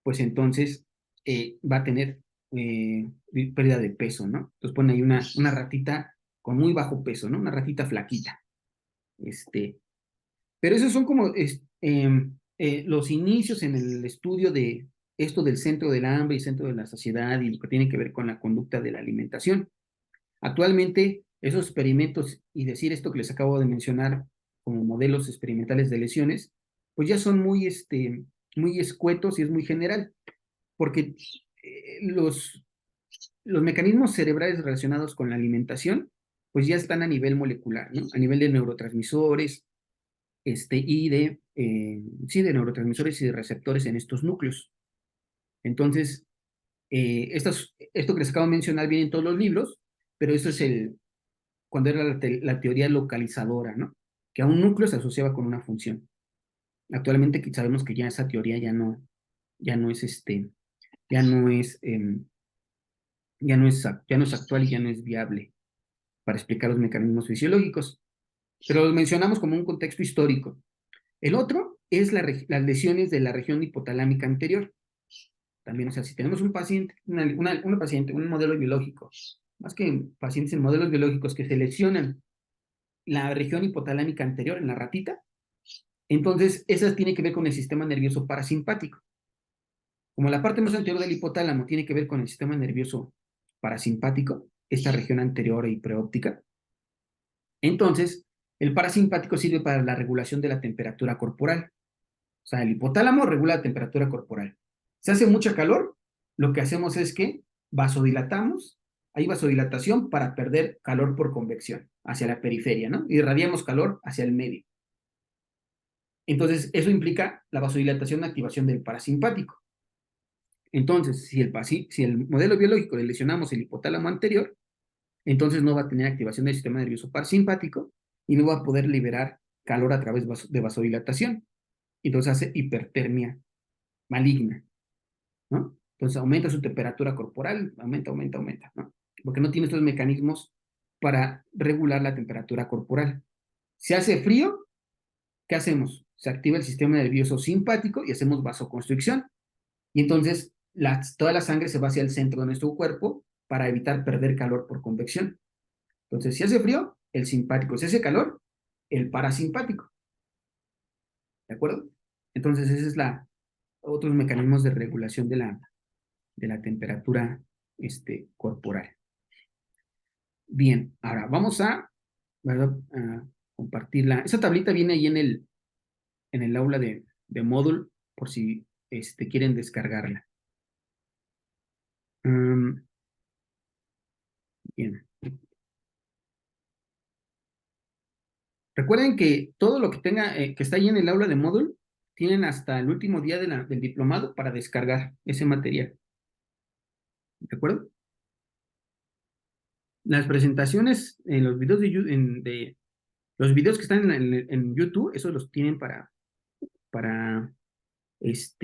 pues entonces va a tener pérdida de peso, ¿no? Entonces ponen ahí una ratita con muy bajo peso, ¿no? Una ratita flaquita. Pero esos son como los inicios en el estudio de esto del centro del hambre y centro de la saciedad y lo que tiene que ver con la conducta de la alimentación. Actualmente, esos experimentos y decir esto que les acabo de mencionar como modelos experimentales de lesiones, pues ya son muy escuetos y es muy general, porque los mecanismos cerebrales relacionados con la alimentación, pues ya están a nivel molecular, ¿no? A nivel de neurotransmisores, de neurotransmisores y de receptores en estos núcleos. Entonces, esto que les acabo de mencionar viene en todos los libros, pero eso es cuando era la teoría localizadora, ¿no? Que a un núcleo se asociaba con una función. Actualmente sabemos que ya esa teoría ya no es actual y ya no es viable para explicar los mecanismos fisiológicos, pero los mencionamos como un contexto histórico. El otro es las lesiones de la región hipotalámica anterior. También, o sea, si tenemos un paciente, un modelo biológico, más que pacientes en modelos biológicos que se lesionan la región hipotalámica anterior en la ratita, entonces esa tiene que ver con el sistema nervioso parasimpático. Como la parte más anterior del hipotálamo tiene que ver con el sistema nervioso parasimpático, esta región anterior y preóptica, entonces el parasimpático sirve para la regulación de la temperatura corporal. O sea, el hipotálamo regula la temperatura corporal. Si hace mucha calor, lo que hacemos es que vasodilatamos, hay vasodilatación para perder calor por convección hacia la periferia, ¿no? Irradiamos calor hacia el medio. Entonces, eso implica la vasodilatación y activación del parasimpático. Entonces, si el modelo biológico le lesionamos el hipotálamo anterior, entonces no va a tener activación del sistema nervioso parasimpático y no va a poder liberar calor a través de vasodilatación. Entonces hace hipertermia maligna, ¿no? Entonces aumenta su temperatura corporal, aumenta, ¿no? Porque no tiene estos mecanismos para regular la temperatura corporal. Si hace frío, ¿qué hacemos? Se activa el sistema nervioso simpático y hacemos vasoconstricción. Y entonces toda la sangre se va hacia el centro de nuestro cuerpo para evitar perder calor por convección. Entonces, si hace frío, el simpático. Si hace calor, el parasimpático. ¿De acuerdo? Entonces, ese es otros mecanismos de regulación de la temperatura corporal. Bien, ahora vamos a, ¿verdad?, a compartirla. Esa tablita viene ahí en el aula de Moodle, por si quieren descargarla. Bien. Recuerden que todo lo que tenga, que está ahí en el aula de Moodle, tienen hasta el último día del diplomado para descargar ese material. ¿De acuerdo? Las presentaciones en los videos los videos que están en YouTube, esos los tienen para pues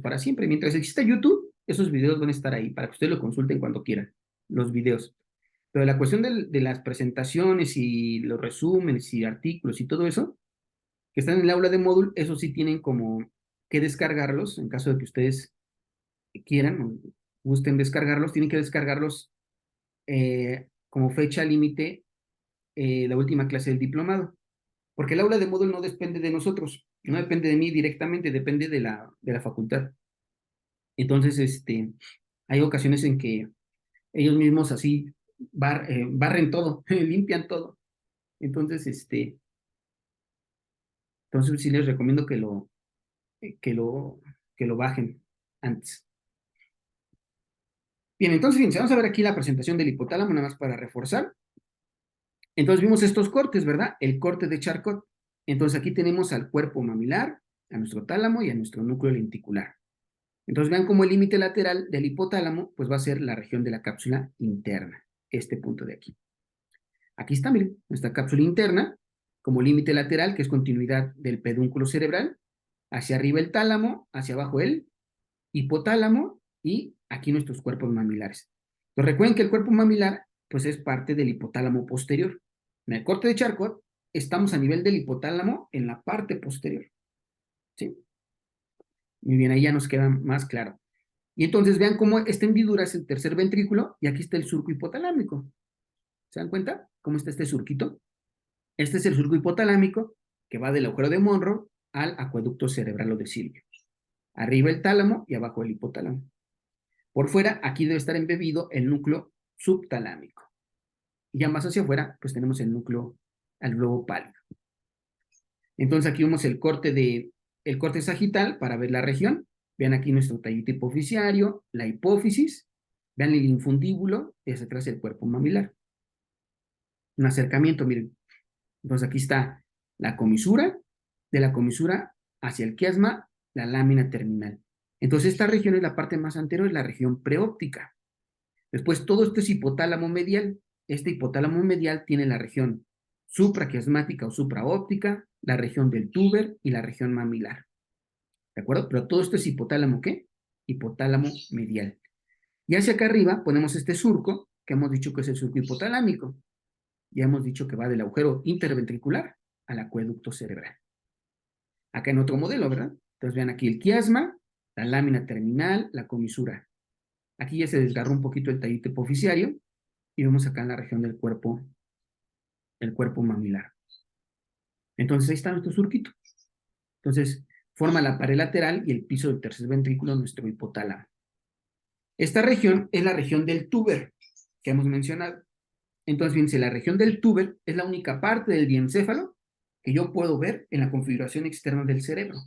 para siempre. Mientras exista YouTube, esos videos van a estar ahí para que ustedes lo consulten cuando quieran, los videos. Pero la cuestión de las presentaciones y los resúmenes y artículos y todo eso, que están en el aula de módulo, eso sí tienen como que descargarlos, en caso de que ustedes quieran o gusten descargarlos, tienen que descargarlos como fecha límite la última clase del diplomado. Porque el aula de módulo no depende de nosotros, no depende de mí directamente, depende de la facultad. Entonces, hay ocasiones en que ellos mismos así barren todo, limpian todo. Entonces, entonces sí les recomiendo que lo bajen antes. Bien, entonces, fíjense, vamos a ver aquí la presentación del hipotálamo, nada más para reforzar. Entonces vimos estos cortes, ¿verdad? El corte de Charcot. Entonces aquí tenemos al cuerpo mamilar, a nuestro tálamo y a nuestro núcleo lenticular. Entonces vean cómo el límite lateral del hipotálamo pues va a ser la región de la cápsula interna, este punto de aquí. Aquí está, miren, nuestra cápsula interna, como límite lateral, que es continuidad del pedúnculo cerebral, hacia arriba el tálamo, hacia abajo el hipotálamo y aquí nuestros cuerpos mamilares. Entonces recuerden que el cuerpo mamilar pues es parte del hipotálamo posterior. En el corte de Charcot estamos a nivel del hipotálamo en la parte posterior. ¿Sí? Muy bien, ahí ya nos queda más claro. Y entonces vean cómo esta hendidura es el tercer ventrículo y aquí está el surco hipotalámico. ¿Se dan cuenta cómo está este surquito? Este es el surco hipotalámico que va del agujero de Monro al acueducto cerebral o de Silvio. Arriba el tálamo y abajo el hipotálamo. Por fuera, aquí debe estar embebido el núcleo subtalámico. Y ya más hacia afuera, pues tenemos el núcleo al globo pálido. Entonces aquí vemos el corte sagital para ver la región. Vean aquí nuestro tallito hipoficiario, la hipófisis. Vean el infundíbulo y hacia atrás el cuerpo mamilar. Un acercamiento, miren. Entonces aquí está la comisura, de la comisura hacia el quiasma, la lámina terminal. Entonces esta región es la parte más anterior, es la región preóptica. Después todo esto es hipotálamo medial. Este hipotálamo medial tiene la región supraquiasmática o supraóptica, la región del túber y la región mamilar. ¿De acuerdo? Pero todo esto es hipotálamo, ¿qué? Hipotálamo medial. Y hacia acá arriba ponemos este surco, que hemos dicho que es el surco hipotalámico. Ya hemos dicho que va del agujero interventricular al acueducto cerebral. Acá en otro modelo, ¿verdad? Entonces vean aquí el quiasma, la lámina terminal, la comisura. Aquí ya se desgarró un poquito el tallito hipoficiario y vemos acá en la región del cuerpo, el cuerpo mamilar. Entonces ahí está nuestro surquito. Entonces forma la pared lateral y el piso del tercer ventrículo de nuestro hipotálamo. Esta región es la región del túber que hemos mencionado. Entonces, fíjense, la región del túber es la única parte del diencéfalo que yo puedo ver en la configuración externa del cerebro.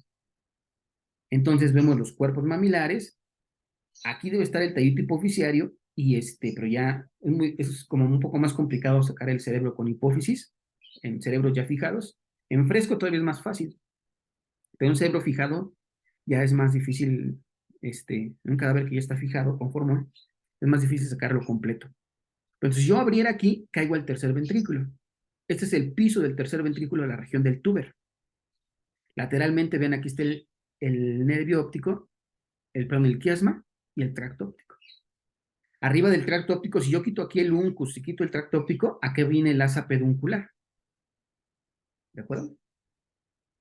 Entonces vemos los cuerpos mamilares. Aquí debe estar el tallito hipoficiario y pero ya es como un poco más complicado sacar el cerebro con hipófisis en cerebros ya fijados. En fresco todavía es más fácil, pero un cerebro fijado ya es más difícil, un cadáver que ya está fijado con fórmula, es más difícil sacarlo completo. Entonces, si yo abriera aquí, caigo al tercer ventrículo. Este es el piso del tercer ventrículo de la región del túber. Lateralmente, ven, aquí está el nervio óptico, el quiasma y el tracto óptico. Arriba del tracto óptico, si yo quito aquí el uncus, si quito el tracto óptico, aquí viene el asa peduncular. ¿De acuerdo?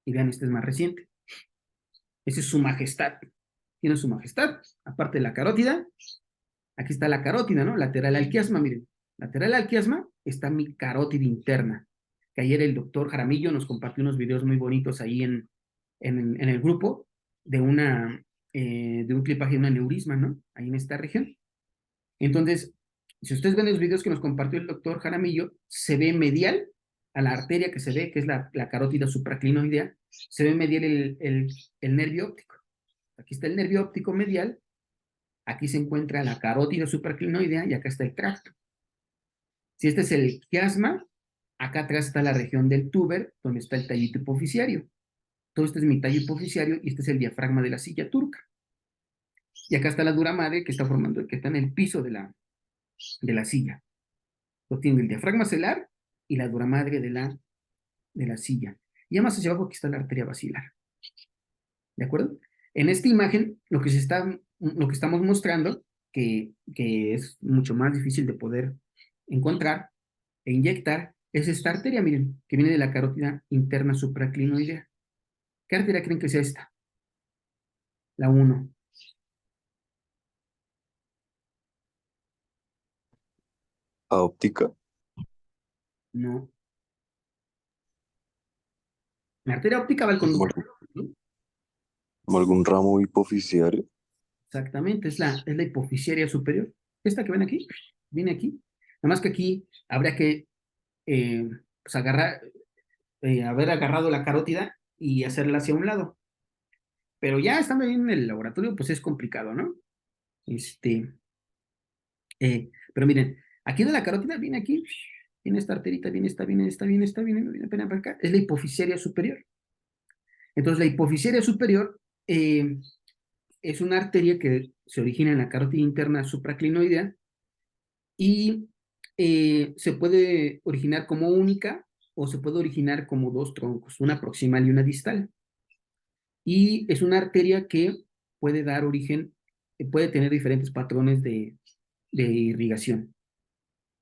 Y vean, este es más reciente. Ese es su majestad. Tiene su majestad, aparte de la carótida. Aquí está la carótida, ¿no? Lateral al quiasma, miren. Lateral al quiasma está mi carótida interna. Que ayer el doctor Jaramillo nos compartió unos videos muy bonitos ahí en el grupo de una de un clipaje de un aneurisma, ¿no? Ahí en esta región. Entonces, si ustedes ven los videos que nos compartió el doctor Jaramillo, se ve medial a la arteria que se ve, que es la carótida supraclinoidea, se ve medial el nervio óptico. Aquí está el nervio óptico medial, aquí se encuentra la carótida supraclinoidea y acá está el tracto. Si este es el quiasma, acá atrás está la región del túber, donde está el tallito hipoficiario. Todo este es mi tallo hipoficiario y este es el diafragma de la silla turca. Y acá está la dura madre que está formando, que está en el piso de la silla. Entonces tiene el diafragma celar y la dura madre de la silla. Y ya más hacia abajo aquí está la arteria basilar. ¿De acuerdo? En esta imagen, lo que estamos mostrando, que es mucho más difícil de poder encontrar e inyectar, es esta arteria, miren, que viene de la carótida interna supraclinoidea. ¿Qué arteria creen que sea esta? La 1. Óptica, No. La arteria óptica va al como, conducto, ¿no? como algún ramo hipoficiario. Exactamente, es la hipoficiaria superior. Esta que ven aquí, viene aquí. Nada más que aquí habría que pues haber agarrado la carótida y hacerla hacia un lado. Pero ya estando ahí en el laboratorio, pues es complicado, ¿no? Pero miren, aquí de la carótida viene aquí, viene esta arterita, viene esta, viene esta, viene esta, viene apenas para acá. Es la hipoficiaria superior. Entonces, la hipoficiaria superior es una arteria que se origina en la carótida interna supraclinoidea y se puede originar como única o se puede originar como dos troncos, una proximal y una distal. Y es una arteria que puede dar origen, puede tener diferentes patrones de irrigación.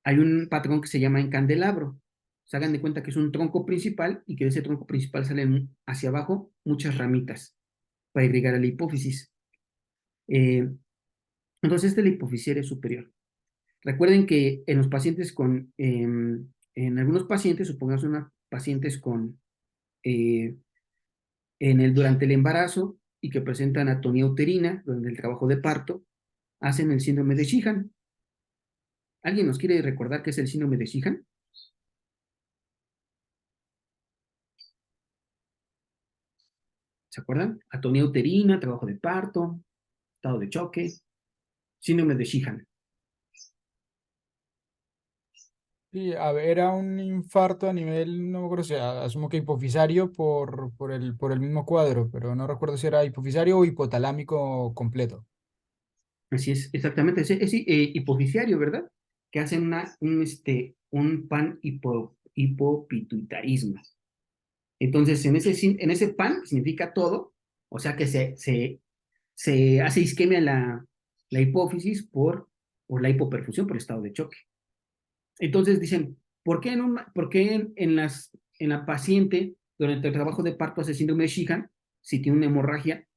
Hay un patrón que se llama encandelabro. Se hagan de cuenta que es un tronco principal y que de ese tronco principal salen hacia abajo muchas ramitas para irrigar a la hipófisis. Entonces, esta es la hipoficiaria superior. Recuerden que en los pacientes en algunos pacientes, supongamos unos pacientes eh, durante el embarazo y que presentan atonía uterina durante el trabajo de parto, hacen el síndrome de Sheehan. ¿Alguien nos quiere recordar qué es el síndrome de Sheehan? ¿Se acuerdan? Atonía uterina, trabajo de parto, estado de choque, síndrome de Sheehan. Sí, a ver, era un infarto a nivel, no me acuerdo si asumo que hipofisario por el mismo cuadro, pero no recuerdo si era hipofisario o hipotalámico completo. Así es, exactamente, es hipoficiario, ¿verdad? Que hacen un hipopituitarismo. Entonces, en ese PAN significa todo, o sea que se hace isquemia la hipófisis por la hipoperfusión, por el estado de choque. Entonces dicen, ¿por qué en la paciente durante el trabajo de parto hace síndrome de Sheehan si tiene una hemorragia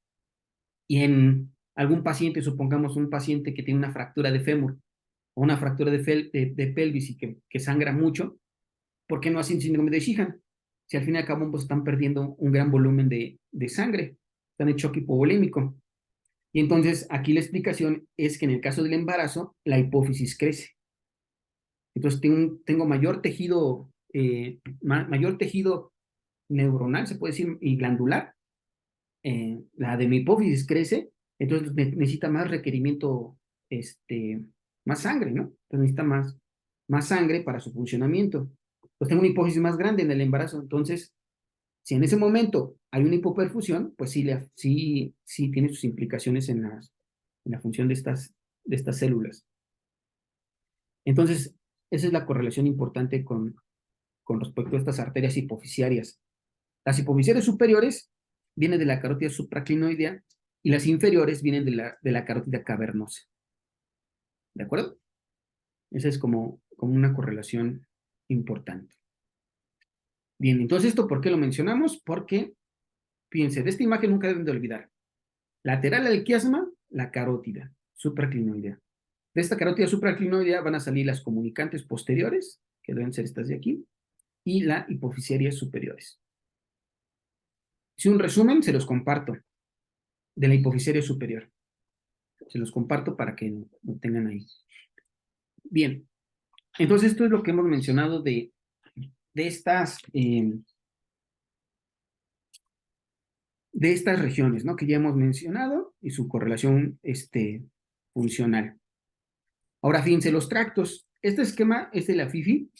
y en algún paciente, supongamos un paciente que tiene una fractura de fémur o una fractura de pelvis y que sangra mucho, ¿por qué no hacen síndrome de Sheehan? Si al fin y al cabo pues, están perdiendo un gran volumen de sangre, están en choque hipovolémico. Y entonces aquí la explicación es que en el caso del embarazo, la hipófisis crece. Entonces tengo mayor tejido neuronal, se puede decir, y glandular. La de mi hipófisis crece, entonces necesita más requerimiento, más sangre, ¿no? Entonces necesita más sangre para su funcionamiento. Pues tengo una hipófisis más grande en el embarazo, entonces, si en ese momento hay una hipoperfusión, pues sí tiene sus implicaciones en la función de estas células. Entonces, esa es la correlación importante con respecto a estas arterias hipoficiarias. Las hipoficiarias superiores vienen de la carótida supraclinoidea y las inferiores vienen de la carótida cavernosa. ¿De acuerdo? Esa es como una correlación importante. Bien, entonces, ¿esto por qué lo mencionamos? Porque, fíjense, de esta imagen nunca deben de olvidar. Lateral al quiasma, la carótida supraclinoidea. De esta carótida supraclinoidea van a salir las comunicantes posteriores, que deben ser estas de aquí, y la hipoficiarias superiores. Si un resumen, se los comparto. de la hipofisario superior. Se los comparto para que lo tengan ahí. Bien, entonces esto es lo que hemos mencionado de estas regiones, ¿no? Que ya hemos mencionado y su correlación funcional. Ahora, fíjense, los tractos. Este esquema es de la FIFI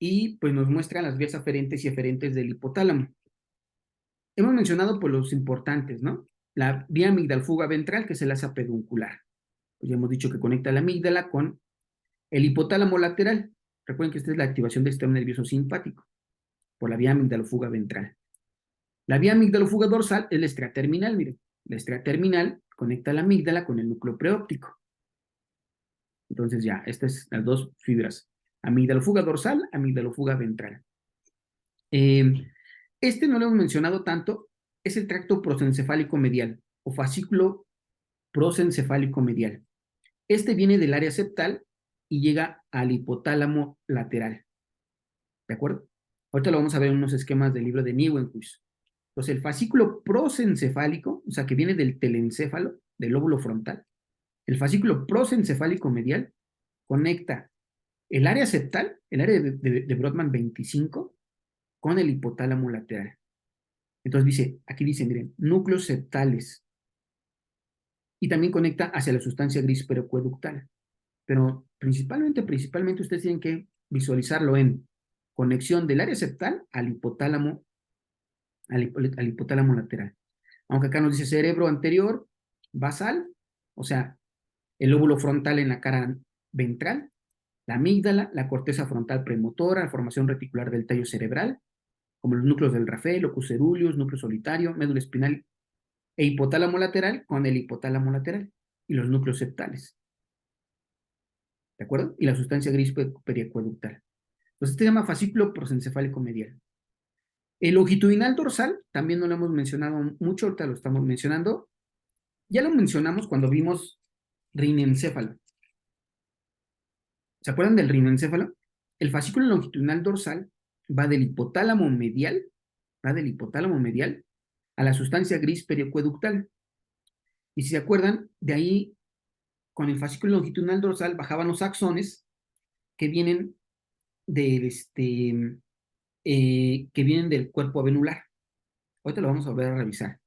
y pues nos muestra las vías aferentes y eferentes del hipotálamo. Hemos mencionado pues los importantes, ¿no? La vía amigdalfuga ventral, que es el asa peduncular. Pues ya hemos dicho que conecta la amígdala con el hipotálamo lateral. Recuerden que esta es la activación del sistema nervioso simpático por la vía amigdalofuga ventral. La vía amigdalofuga dorsal es la estría terminal, miren. La estría terminal conecta la amígdala con el núcleo preóptico. Entonces ya, estas son las dos fibras. Amigdalofuga dorsal, amigdalofuga ventral. No lo hemos mencionado tanto, es el tracto prosencefálico medial o fascículo prosencefálico medial. Este viene del área septal y llega al hipotálamo lateral. ¿De acuerdo? Ahorita lo vamos a ver en unos esquemas del libro de Nieuwenhuis. Entonces, el fascículo prosencefálico, o sea, que viene del telencéfalo, del lóbulo frontal, el fascículo prosencefálico medial conecta el área septal, el área de Brodmann 25, con el hipotálamo lateral. Entonces aquí dice, miren, núcleos septales. Y también conecta hacia la sustancia gris periacueductal. Pero principalmente ustedes tienen que visualizarlo en conexión del área septal al hipotálamo lateral. Aunque acá nos dice cerebro anterior, basal, o sea, el lóbulo frontal en la cara ventral, la amígdala, la corteza frontal premotora, la formación reticular del tallo cerebral, como los núcleos del Rafael, locus ceruleus, núcleo solitario, médula espinal e hipotálamo lateral con el hipotálamo lateral y los núcleos septales. ¿De acuerdo? Y la sustancia gris periacueductal. Entonces, este se llama fascículo prosencefálico medial. El longitudinal dorsal, también no lo hemos mencionado mucho, ahorita lo estamos mencionando. Ya lo mencionamos cuando vimos rinencéfalo. ¿Se acuerdan del rinencéfalo? El fascículo longitudinal dorsal va del hipotálamo medial a la sustancia gris periacueductal. Y si se acuerdan, de ahí, con el fascículo longitudinal dorsal bajaban los axones que vienen del cuerpo avenular. Ahorita lo vamos a volver a revisar.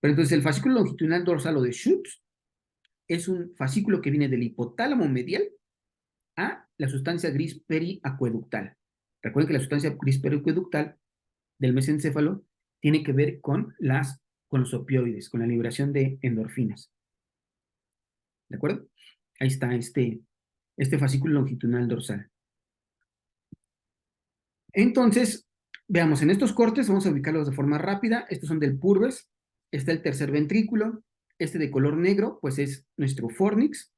Pero entonces el fascículo longitudinal dorsal o de Schutz es un fascículo que viene del hipotálamo medial a la sustancia gris periacueductal. Recuerden que la sustancia gris periacueductal del mesencéfalo tiene que ver con los opioides, con la liberación de endorfinas. ¿De acuerdo? Ahí está este fascículo longitudinal dorsal. Entonces, veamos, en estos cortes vamos a ubicarlos de forma rápida. Estos son del purves, está el tercer ventrículo, de color negro, pues es nuestro fornix,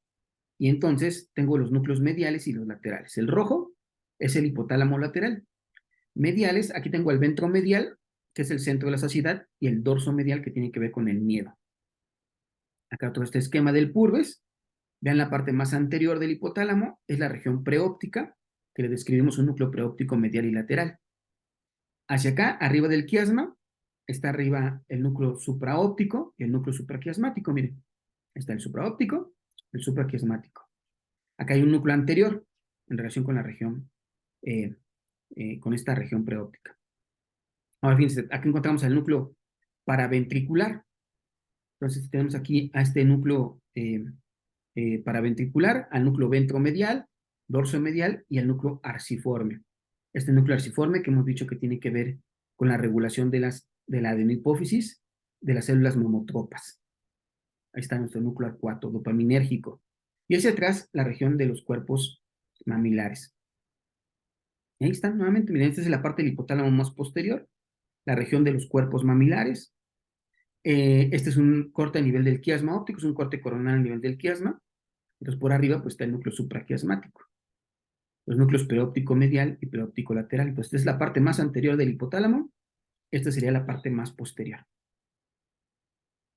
y entonces tengo los núcleos mediales y los laterales. El rojo es el hipotálamo lateral. Mediales, aquí tengo el ventromedial, que es el centro de la saciedad, y el dorso medial, que tiene que ver con el miedo. Acá todo este esquema del purves. Vean la parte más anterior del hipotálamo, es la región preóptica, que le describimos un núcleo preóptico medial y lateral. Hacia acá, arriba del quiasma, está arriba el núcleo supraóptico y el núcleo supraquiasmático. Miren, está el supraóptico, el supraquiasmático. Acá hay un núcleo anterior en relación con la región, con esta región preóptica. Ahora fíjense, aquí encontramos el núcleo paraventricular. Entonces tenemos aquí a este núcleo paraventricular, al núcleo ventromedial, dorso medial y al núcleo arciforme. Este núcleo arciforme que hemos dicho que tiene que ver con la regulación de la adenohipófisis de las células monotropas. Ahí está nuestro núcleo arcuato dopaminérgico. Y hacia atrás la región de los cuerpos mamilares. Y ahí está nuevamente, miren, esta es la parte del hipotálamo más posterior, la región de los cuerpos mamilares. Este es un corte a nivel del quiasma óptico, es un corte coronal a nivel del quiasma. Entonces por arriba pues está el núcleo supraquiasmático. Los núcleos preóptico medial y preóptico lateral. Pues esta es la parte más anterior del hipotálamo. Esta sería la parte más posterior.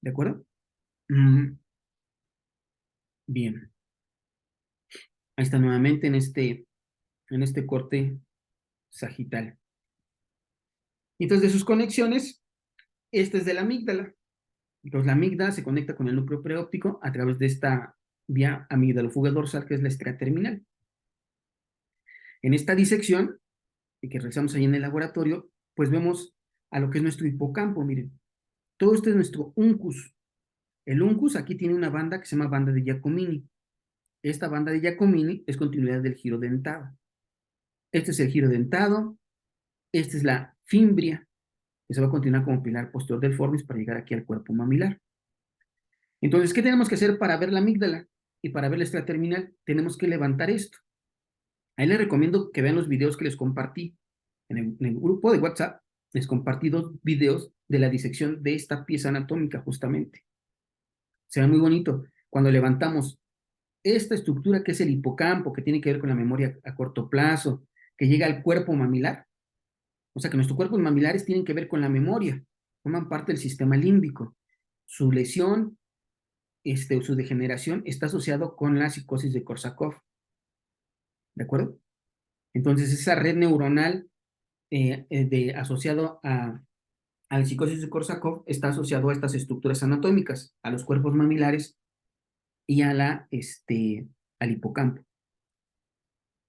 ¿De acuerdo? Bien. Ahí está nuevamente en este corte sagital. Entonces de sus conexiones, esta es de la amígdala. Entonces la amígdala se conecta con el núcleo preóptico a través de esta vía amigdalofuga dorsal, que es la estriada terminal. En esta disección, que realizamos ahí en el laboratorio, pues vemos a lo que es nuestro hipocampo, miren. Todo esto es nuestro uncus. El uncus aquí tiene una banda que se llama banda de Giacomini. Esta banda de Giacomini es continuidad del giro dentado. Este es el giro dentado, esta es la fimbria, que se va a continuar como pilar posterior del fornis para llegar aquí al cuerpo mamilar. Entonces, ¿qué tenemos que hacer para ver la amígdala? Y para ver la estriada terminal, tenemos que levantar esto. Ahí les recomiendo que vean los videos que les compartí. En el grupo de WhatsApp les compartí 2 videos de la disección de esta pieza anatómica, justamente. Se ve muy bonito. Cuando levantamos esta estructura que es el hipocampo, que tiene que ver con la memoria a corto plazo, que llega al cuerpo mamilar. O sea que nuestros cuerpos mamilares tienen que ver con la memoria, forman parte del sistema límbico. Su lesión, su degeneración está asociado con la psicosis de Korsakoff. ¿De acuerdo? Entonces, esa red neuronal asociado a la psicosis de Korsakoff está asociado a estas estructuras anatómicas, a los cuerpos mamilares y al hipocampo.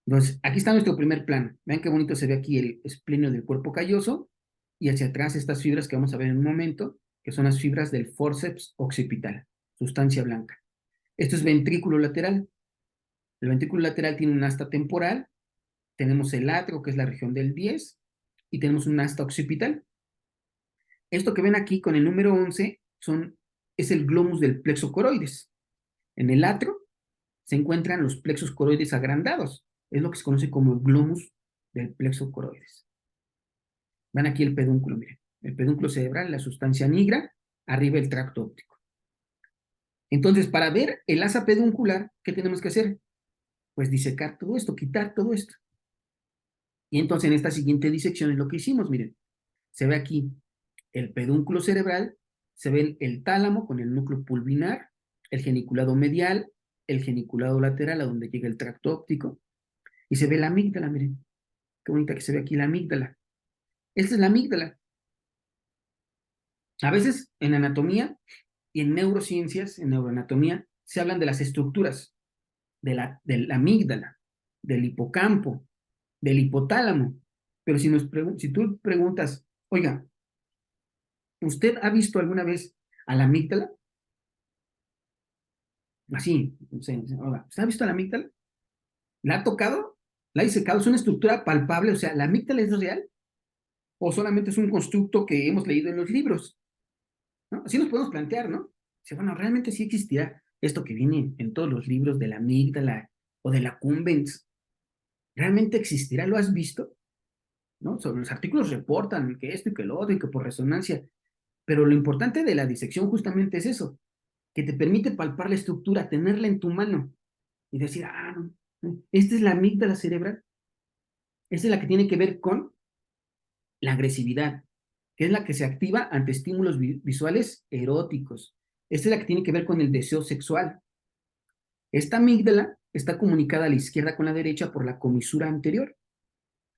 Entonces, aquí está nuestro primer plano. Vean qué bonito se ve aquí el esplenio del cuerpo calloso y hacia atrás estas fibras que vamos a ver en un momento, que son las fibras del forceps occipital, sustancia blanca. Esto es ventrículo lateral. El ventrículo lateral tiene un asta temporal, tenemos el atrio, que es la región del 10, y tenemos un asta occipital. Esto que ven aquí con el número 11 es el glomus del plexo coroides. En el atrio se encuentran los plexos coroides agrandados. Es lo que se conoce como el glomus del plexo coroides. Van aquí el pedúnculo, miren. El pedúnculo cerebral, la sustancia nigra, arriba el tracto óptico. Entonces, para ver el asa peduncular, ¿qué tenemos que hacer? Pues disecar todo esto, quitar todo esto. Y entonces en esta siguiente disección es lo que hicimos, miren. Se ve aquí el pedúnculo cerebral, se ve el tálamo con el núcleo pulvinar, el geniculado medial, el geniculado lateral a donde llega el tracto óptico, y se ve la amígdala, miren. Qué bonita que se ve aquí la amígdala. Esta es la amígdala. A veces en anatomía y en neurociencias, en neuroanatomía, se hablan de las estructuras de la amígdala, del hipocampo, del hipotálamo. Pero si tú preguntas, oiga, ¿usted ha visto alguna vez a la amígdala? Así, oiga, ¿usted ha visto a la amígdala? ¿La ha tocado? ¿La ha disecado? ¿Es una estructura palpable? O sea, ¿la amígdala es real? ¿O solamente es un constructo que hemos leído en los libros? ¿No? Así nos podemos plantear, ¿no? Si, bueno, realmente sí existirá esto que viene en todos los libros de la amígdala o de la cumbens. ¿Realmente existirá? ¿Lo has visto? ¿No? Sobre los artículos reportan que esto y que lo otro y que por resonancia. Pero lo importante de la disección justamente es eso, que te permite palpar la estructura, tenerla en tu mano y decir, esta es la amígdala cerebral. Esta es la que tiene que ver con la agresividad, que es la que se activa ante estímulos visuales eróticos. Esta es la que tiene que ver con el deseo sexual. Esta amígdala está comunicada a la izquierda con la derecha por la comisura anterior.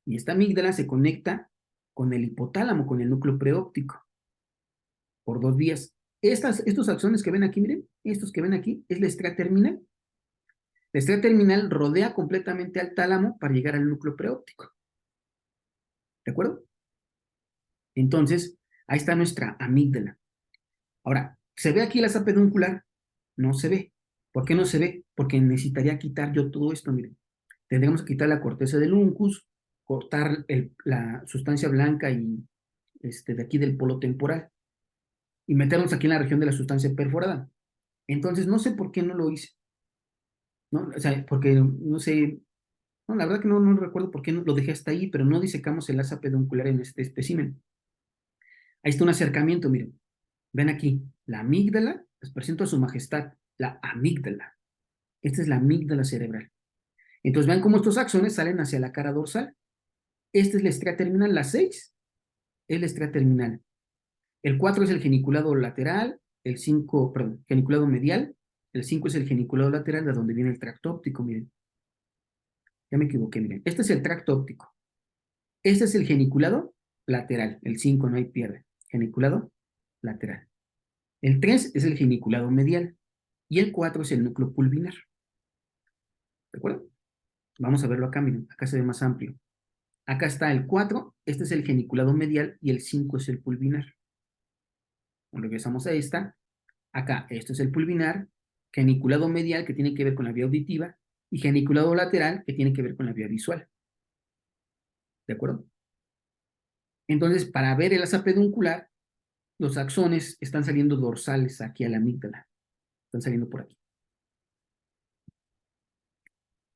Y esta amígdala se conecta con el hipotálamo, con el núcleo preóptico, por 2 vías. Estos axones que ven aquí, miren, estos que ven aquí, es la estriada terminal. La estriada terminal rodea completamente al tálamo para llegar al núcleo preóptico. ¿De acuerdo? Entonces, ahí está nuestra amígdala. Ahora, ¿se ve aquí la asa peduncular? No se ve. ¿Por qué no se ve? Porque necesitaría quitar yo todo esto, miren. Tendríamos que quitar la corteza del uncus, cortar la sustancia blanca y de aquí del polo temporal y meternos aquí en la región de la sustancia perforada. Entonces, no sé por qué no lo hice, ¿no? O sea, porque, no sé, no, la verdad que no recuerdo por qué no lo dejé hasta ahí, pero no disecamos el asa peduncular en este espécimen. Ahí está un acercamiento, miren. Ven aquí, la amígdala, les presento a su majestad, la amígdala. Esta es la amígdala cerebral. Entonces, vean cómo estos axones salen hacia la cara dorsal. Esta es la estriada terminal, la 6 es la estriada terminal. El 4 es el geniculado lateral, el 5, perdón, geniculado medial, el 5 es el geniculado lateral, de donde viene el tracto óptico, miren. Ya me equivoqué, miren. Este es el tracto óptico. Este es el geniculado lateral, el 5, no hay pierde. Geniculado lateral. El 3 es el geniculado medial y el 4 es el núcleo pulvinar. ¿De acuerdo? Vamos a verlo acá, miren, acá se ve más amplio. Acá está el 4, este es el geniculado medial y el 5 es el pulvinar. Regresamos a esta. Acá, esto es el pulvinar, geniculado medial que tiene que ver con la vía auditiva y geniculado lateral que tiene que ver con la vía visual. ¿De acuerdo? Entonces, para ver el asa peduncular, los axones están saliendo dorsales aquí a la amígdala. Están saliendo por aquí.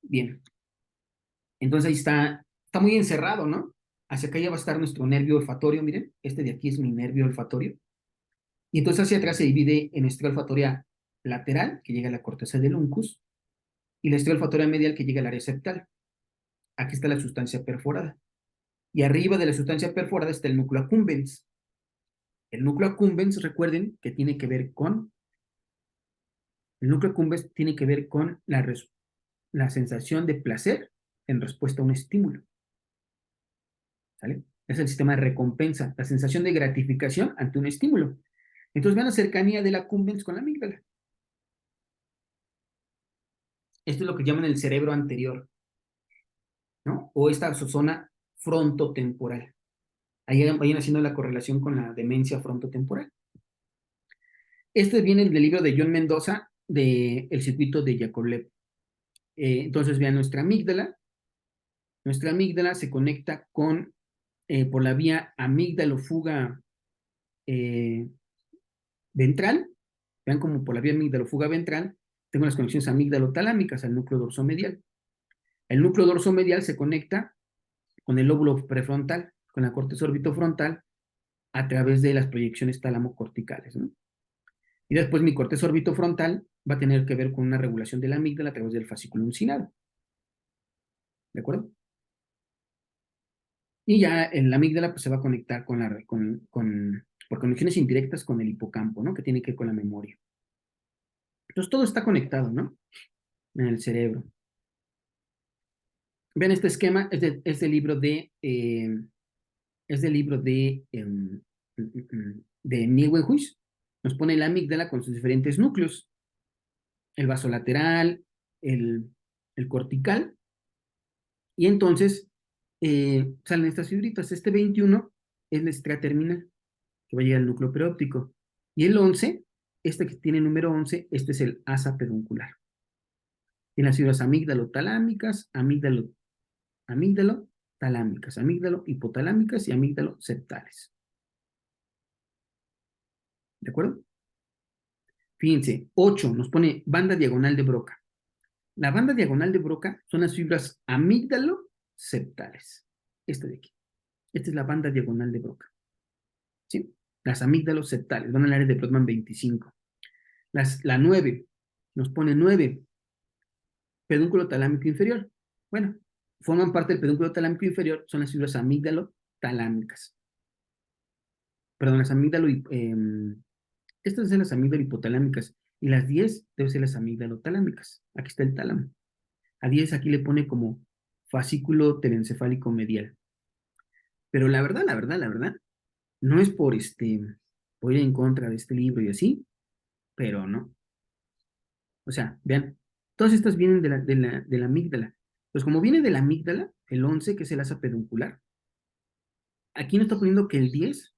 Bien. Entonces ahí está muy encerrado, ¿no? Hacia acá ya va a estar nuestro nervio olfatorio, miren. Este de aquí es mi nervio olfatorio. Y entonces hacia atrás se divide en estría olfatoria lateral, que llega a la corteza del uncus, y la estría olfatoria medial, que llega al área septal. Aquí está la sustancia perforada. Y arriba de la sustancia perforada está el núcleo accumbens. El núcleo accumbens, recuerden que tiene que ver con, el núcleo accumbens tiene que ver con la sensación de placer en respuesta a un estímulo. ¿Sale? Es el sistema de recompensa, la sensación de gratificación ante un estímulo. Entonces vean la cercanía de la accumbens con la amígdala. Esto es lo que llaman el cerebro anterior, ¿no? O esta zona frontotemporal. Ahí vayan haciendo la correlación con la demencia frontotemporal. Este viene del libro de John Mendoza, de El circuito de Yakovlev. Entonces vean nuestra amígdala. Nuestra amígdala se conecta con, por la vía amígdalo-fuga ventral. Vean como por la vía amígdalo-fuga ventral tengo las conexiones amígdalo-talámicas al núcleo dorsomedial. El núcleo dorsomedial se conecta con el lóbulo prefrontal, con la corteza orbitofrontal, a través de las proyecciones tálamo-corticales, ¿no? Y después mi corteza orbitofrontal va a tener que ver con una regulación de la amígdala a través del fascículo uncinado. ¿De acuerdo? Y ya en la amígdala pues, se va a conectar por conexiones indirectas con el hipocampo, ¿no? Que tiene que ver con la memoria. Entonces todo está conectado, ¿no? En el cerebro. Vean este esquema, es del libro de Nieuwenhuis. Nos pone la amígdala con sus diferentes núcleos. El basolateral, el cortical. Y entonces salen estas fibritas. Este 21 es la estría terminal, que va a llegar al núcleo preóptico. Y el 11, este que tiene número 11, este es el asa peduncular. Tiene las fibras amígdalo-talámicas, amígdalo-talámicas, amígdalo-hipotalámicas y amígdalo-septales. ¿De acuerdo? Fíjense, 8 nos pone banda diagonal de Broca. La banda diagonal de Broca son las fibras amígdalo-septales. Esta de aquí. Esta es la banda diagonal de Broca. ¿Sí? Las amígdalo-septales van al área de Brodmann 25. La 9 nos pone 9. Pedúnculo talámico inferior. Bueno, forman parte del pedúnculo talámico inferior, son las fibras amígdalo-talámicas. Perdón, las amígdalo... estas son las amígdalo-hipotalámicas. Y las 10 deben ser las amígdalo-talámicas. Aquí está el tálamo. A 10 aquí le pone como fascículo terencefálico medial. Pero la verdad, no es por ir en contra de este libro y así, pero no. O sea, vean, todas estas vienen de la amígdala. Pues como viene de la amígdala, el 11, que es el asa peduncular, aquí nos está poniendo que el 10,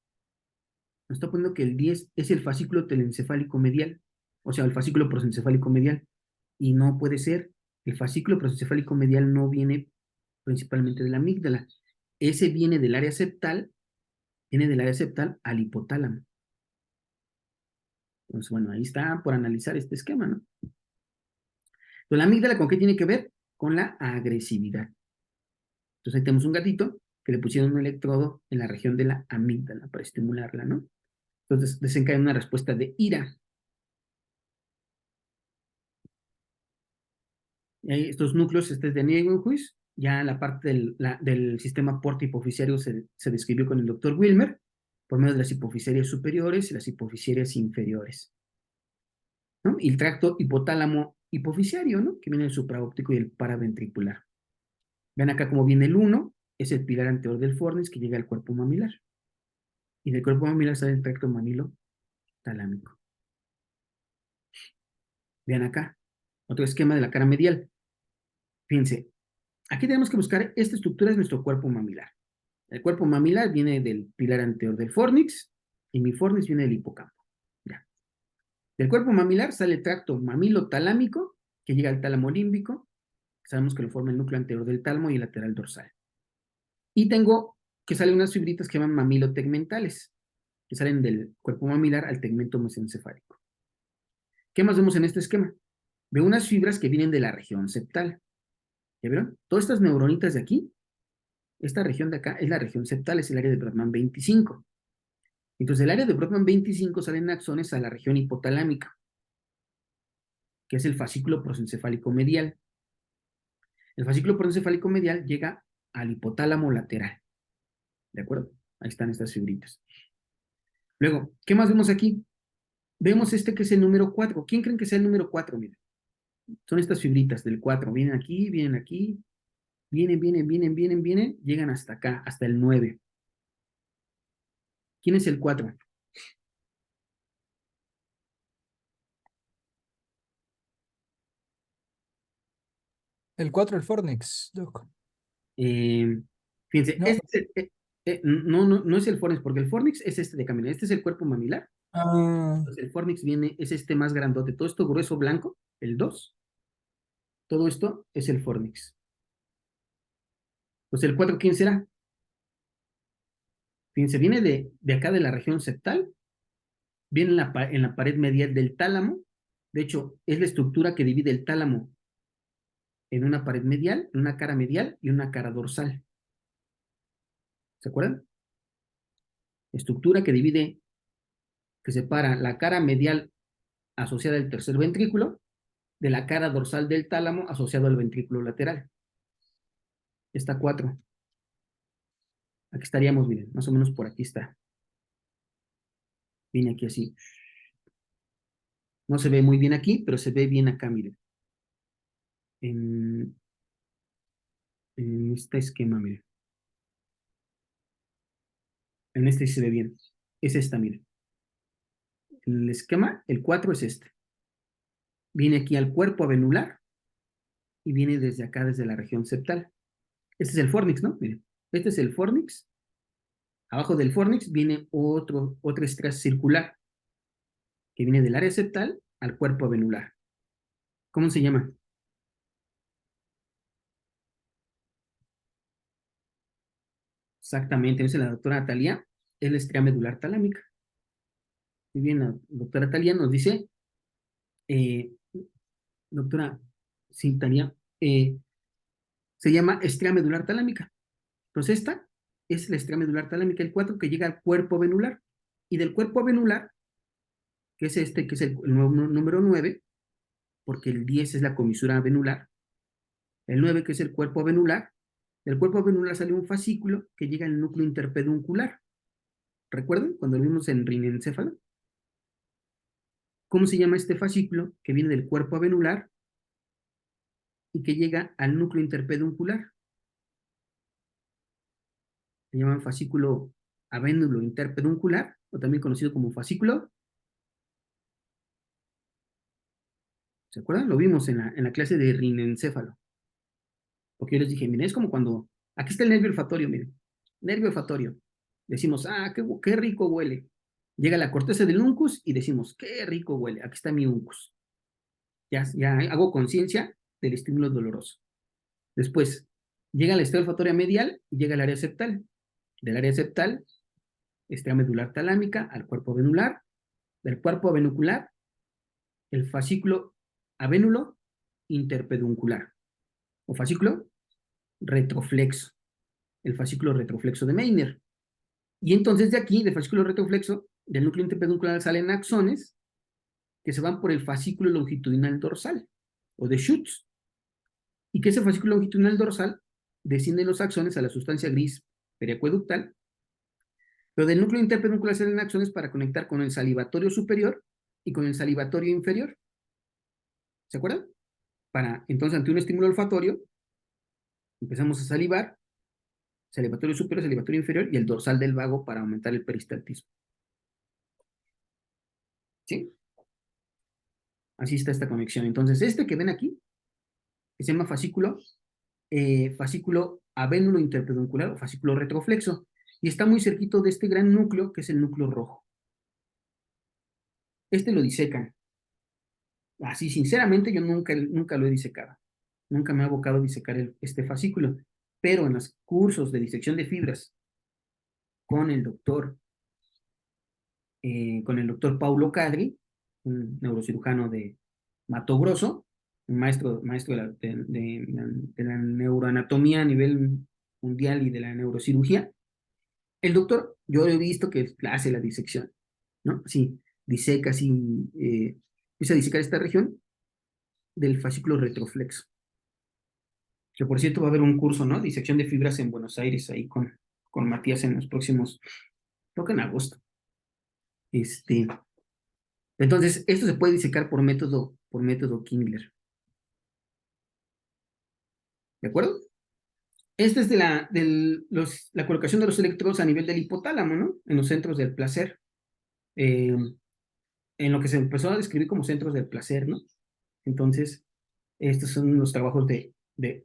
nos está poniendo que el 10 es el fascículo telencefálico medial, o sea, el fascículo prosencefálico medial. Y no puede ser, el fascículo prosencefálico medial no viene principalmente de la amígdala. Ese viene del área septal al hipotálamo. Entonces, bueno, ahí está por analizar este esquema, ¿no? Entonces, la amígdala, ¿con qué tiene que ver? Con la agresividad. Entonces, ahí tenemos un gatito que le pusieron un electrodo en la región de la amígdala para estimularla, ¿no? Entonces, desencadena una respuesta de ira. Y ahí estos núcleos, este es de Nieuwenhuis, ya la parte del sistema porta-hipofisiario se describió con el doctor Wilmer, por medio de las hipofisarias superiores y las hipofisarias inferiores, ¿no? Y el tracto hipotálamo hipofisiario, ¿no? Que viene el supraóptico y el paraventricular. Ven acá cómo viene el 1, es el pilar anterior del fornis que llega al cuerpo mamilar. Y del cuerpo mamilar sale el tracto mamilo talámico. Vean acá, otro esquema de la cara medial. Fíjense, aquí tenemos que buscar, esta estructura es nuestro cuerpo mamilar. El cuerpo mamilar viene del pilar anterior del fornix y mi fornix viene del hipocampo. Ya. Del cuerpo mamilar sale el tracto mamilotalámico que llega al tálamo límbico. Sabemos que lo forma el núcleo anterior del tálamo y el lateral dorsal. Y tengo que salen unas fibritas que llaman mamilotegmentales, que salen del cuerpo mamilar al tegmento mesencefálico. ¿Qué más vemos en este esquema? Veo unas fibras que vienen de la región septal. ¿Ya vieron? Todas estas neuronitas de aquí, esta región de acá es la región septal, es el área de Brodmann 25. Entonces, del área de Brodmann 25 salen axones a la región hipotalámica, que es el fascículo prosencefálico medial. El fascículo prosencefálico medial llega al hipotálamo lateral. ¿De acuerdo? Ahí están estas fibritas. Luego, ¿qué más vemos aquí? Vemos este que es el número 4. ¿Quién creen que sea el número 4? Miren, son estas fibritas del 4. Vienen aquí, vienen, llegan hasta acá, hasta el 9. ¿Quién es el 4? El 4, el Fornix, Doc. Fíjense, No. este es no es el fornix, porque el fornix es este de camino. Este es el cuerpo mamilar. Ah, Entonces, el fornix es este más grandote. Todo esto grueso blanco, el 2. Todo esto es el fornix. Pues el 4, ¿quién será? Fíjense, viene de acá de la región septal, viene en la pared medial del tálamo. De hecho, es la estructura que divide el tálamo en una pared medial, en una cara medial y una cara dorsal. ¿Se acuerdan? Estructura que divide, que separa la cara medial asociada al tercer ventrículo de la cara dorsal del tálamo asociado al ventrículo lateral. Está 4. Aquí estaríamos, miren, más o menos por aquí está. Viene aquí así. No se ve muy bien aquí, pero se ve bien acá, miren. En este esquema, miren. En este sí se ve bien. Es esta, miren. El esquema, el 4 es este. Viene aquí al cuerpo avenular y viene desde acá, desde la región septal. Este es el fornix, ¿no? Miren. Este es el fornix. Abajo del fornix viene otra estrés circular que viene del área septal al cuerpo avenular. ¿Cómo se llama? Exactamente, dice la doctora Natalia, es la estría medular talámica. Muy bien, la doctora Natalia nos dice, eh, doctora Cintalia, se llama estría medular talámica. Entonces esta es la estría medular talámica, el 4 que llega al cuerpo venular. Y del cuerpo venular, que es este, que es el número 9, porque el 10 es la comisura venular, el 9 que es el cuerpo venular, del cuerpo venular sale un fascículo que llega al núcleo interpeduncular. ¿Recuerdan cuando lo vimos en rinencéfalo? ¿Cómo se llama este fascículo que viene del cuerpo avenular y que llega al núcleo interpeduncular? Se llama fascículo avénulo interpeduncular, o también conocido como fascículo. ¿Se acuerdan? Lo vimos en la clase de rinencéfalo. Porque yo les dije, miren, es como cuando, aquí está el nervio olfatorio, miren, nervio olfatorio. Decimos, qué rico huele. Llega la corteza del uncus y decimos, qué rico huele, aquí está mi uncus. Ya hago conciencia del estímulo doloroso. Después, llega la estrella olfatoria medial y llega al área septal. Del área septal, estrella medular talámica al cuerpo venular. Del cuerpo avenucular, el fascículo avénulo interpeduncular. O fascículo retroflexo. El fascículo retroflexo de Meiner. Y entonces de aquí, del fascículo retroflexo, del núcleo interpeduncular salen axones que se van por el fascículo longitudinal dorsal, o de Schutz. Y que ese fascículo longitudinal dorsal desciende los axones a la sustancia gris periacueductal, pero del núcleo interpeduncular salen axones para conectar con el salivatorio superior y con el salivatorio inferior. ¿Se acuerdan? Entonces, ante un estímulo olfatorio, empezamos a salivar, salivatorio superior, salivatorio inferior y el dorsal del vago para aumentar el peristaltismo. ¿Sí? Así está esta conexión. Entonces, este que ven aquí, que se llama fascículo avénulo interpeduncular o fascículo retroflexo, y está muy cerquito de este gran núcleo, que es el núcleo rojo. Este lo disecan. Así, sinceramente, yo nunca lo he disecado. Nunca me ha abocado a disecar este fascículo. Pero en los cursos de disección de fibras con el doctor Paulo Cadri, un neurocirujano de Mato Grosso, un maestro de la neuroanatomía a nivel mundial y de la neurocirugía. El doctor, yo he visto que hace la disección, ¿no? Sí, diseca, así, empieza a disecar esta región del fascículo retroflexo. Que por cierto va a haber un curso, ¿no? Disección de fibras en Buenos Aires, ahí con Matías en los próximos, creo que en agosto. Entonces, esto se puede disecar por método Kingler. ¿De acuerdo? Esta es la colocación de los electrodos a nivel del hipotálamo, ¿no? En los centros del placer. En lo que se empezó a describir como centros del placer, ¿no? Entonces, estos son los trabajos de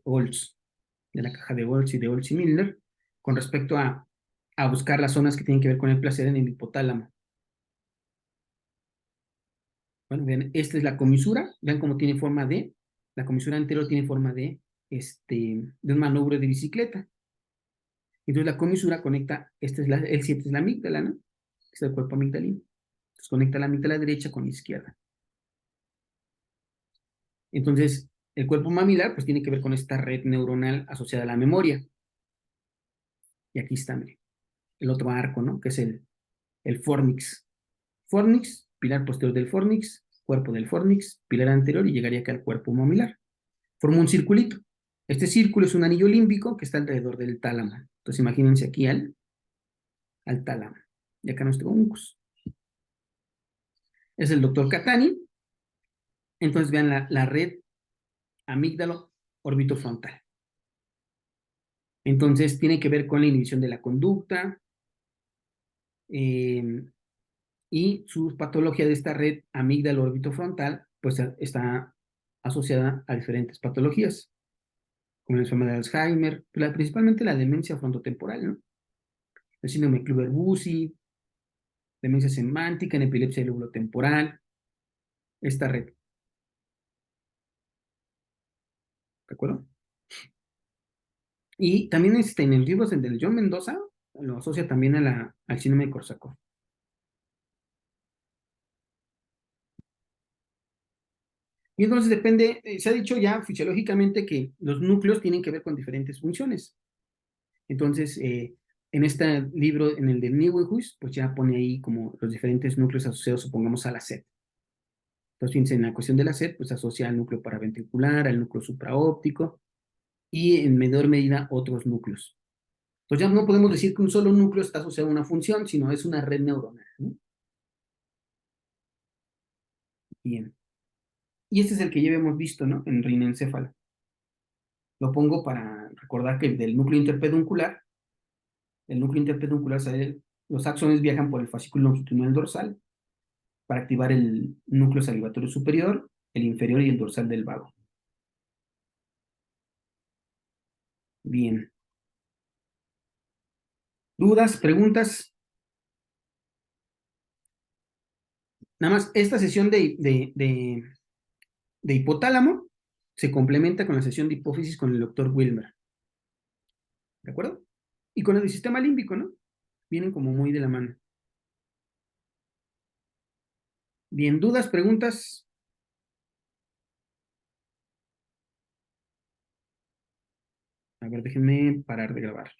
Olds, de la caja de Olds y de Olds y Milner, con respecto a buscar las zonas que tienen que ver con el placer en el hipotálamo. Bueno, vean, esta es la comisura, vean cómo tiene forma la comisura anterior tiene forma de un manubrio de bicicleta. Entonces la comisura conecta, el 7 es la amígdala, ¿no? Es el cuerpo amigdalino. Entonces conecta la amígdala derecha con la izquierda. Entonces, el cuerpo mamilar, pues tiene que ver con esta red neuronal asociada a la memoria. Y aquí está, mire, el otro arco, ¿no? Que es el fornix. Fornix, pilar posterior del fornix, cuerpo del fornix, pilar anterior y llegaría acá al cuerpo mamilar. Forma un circulito. Este círculo es un anillo límbico que está alrededor del tálamo. Entonces imagínense aquí al tálamo. Y acá nuestro uncus. Es el doctor Catani. Entonces vean la red amígdalo orbitofrontal. Entonces tiene que ver con la inhibición de la conducta y su patología de esta red amígdalo orbitofrontal pues está asociada a diferentes patologías, como la enfermedad de Alzheimer, principalmente la demencia frontotemporal, ¿no? El síndrome Kluver-Bucy, demencia semántica, en epilepsia del lóbulo temporal, esta red. ¿De acuerdo? Y también en el libro del John Mendoza lo asocia también al síndrome de Korsakoff. Y entonces depende, se ha dicho ya fisiológicamente que los núcleos tienen que ver con diferentes funciones. Entonces, en este libro, en el de Nieuwenhuis, pues ya pone ahí como los diferentes núcleos asociados, supongamos, a la SED. Entonces, fíjense, en la cuestión de la SED, pues asocia al núcleo paraventricular, al núcleo supraóptico y en menor medida otros núcleos. Entonces ya no podemos decir que un solo núcleo está asociado a una función, sino es una red neuronal, ¿no? Bien. Y este es el que ya habíamos visto, ¿no? En rinencéfalo. Lo pongo para recordar que del núcleo interpeduncular, los axones viajan por el fascículo longitudinal dorsal para activar el núcleo salivatorio superior, el inferior y el dorsal del vago. Bien. ¿Dudas? ¿Preguntas? Nada más, esta sesión de hipotálamo se complementa con la sesión de hipófisis con el doctor Wilmer. ¿De acuerdo? Y con el del sistema límbico, ¿no? Vienen como muy de la mano. Bien, ¿dudas, preguntas? A ver, déjenme parar de grabar.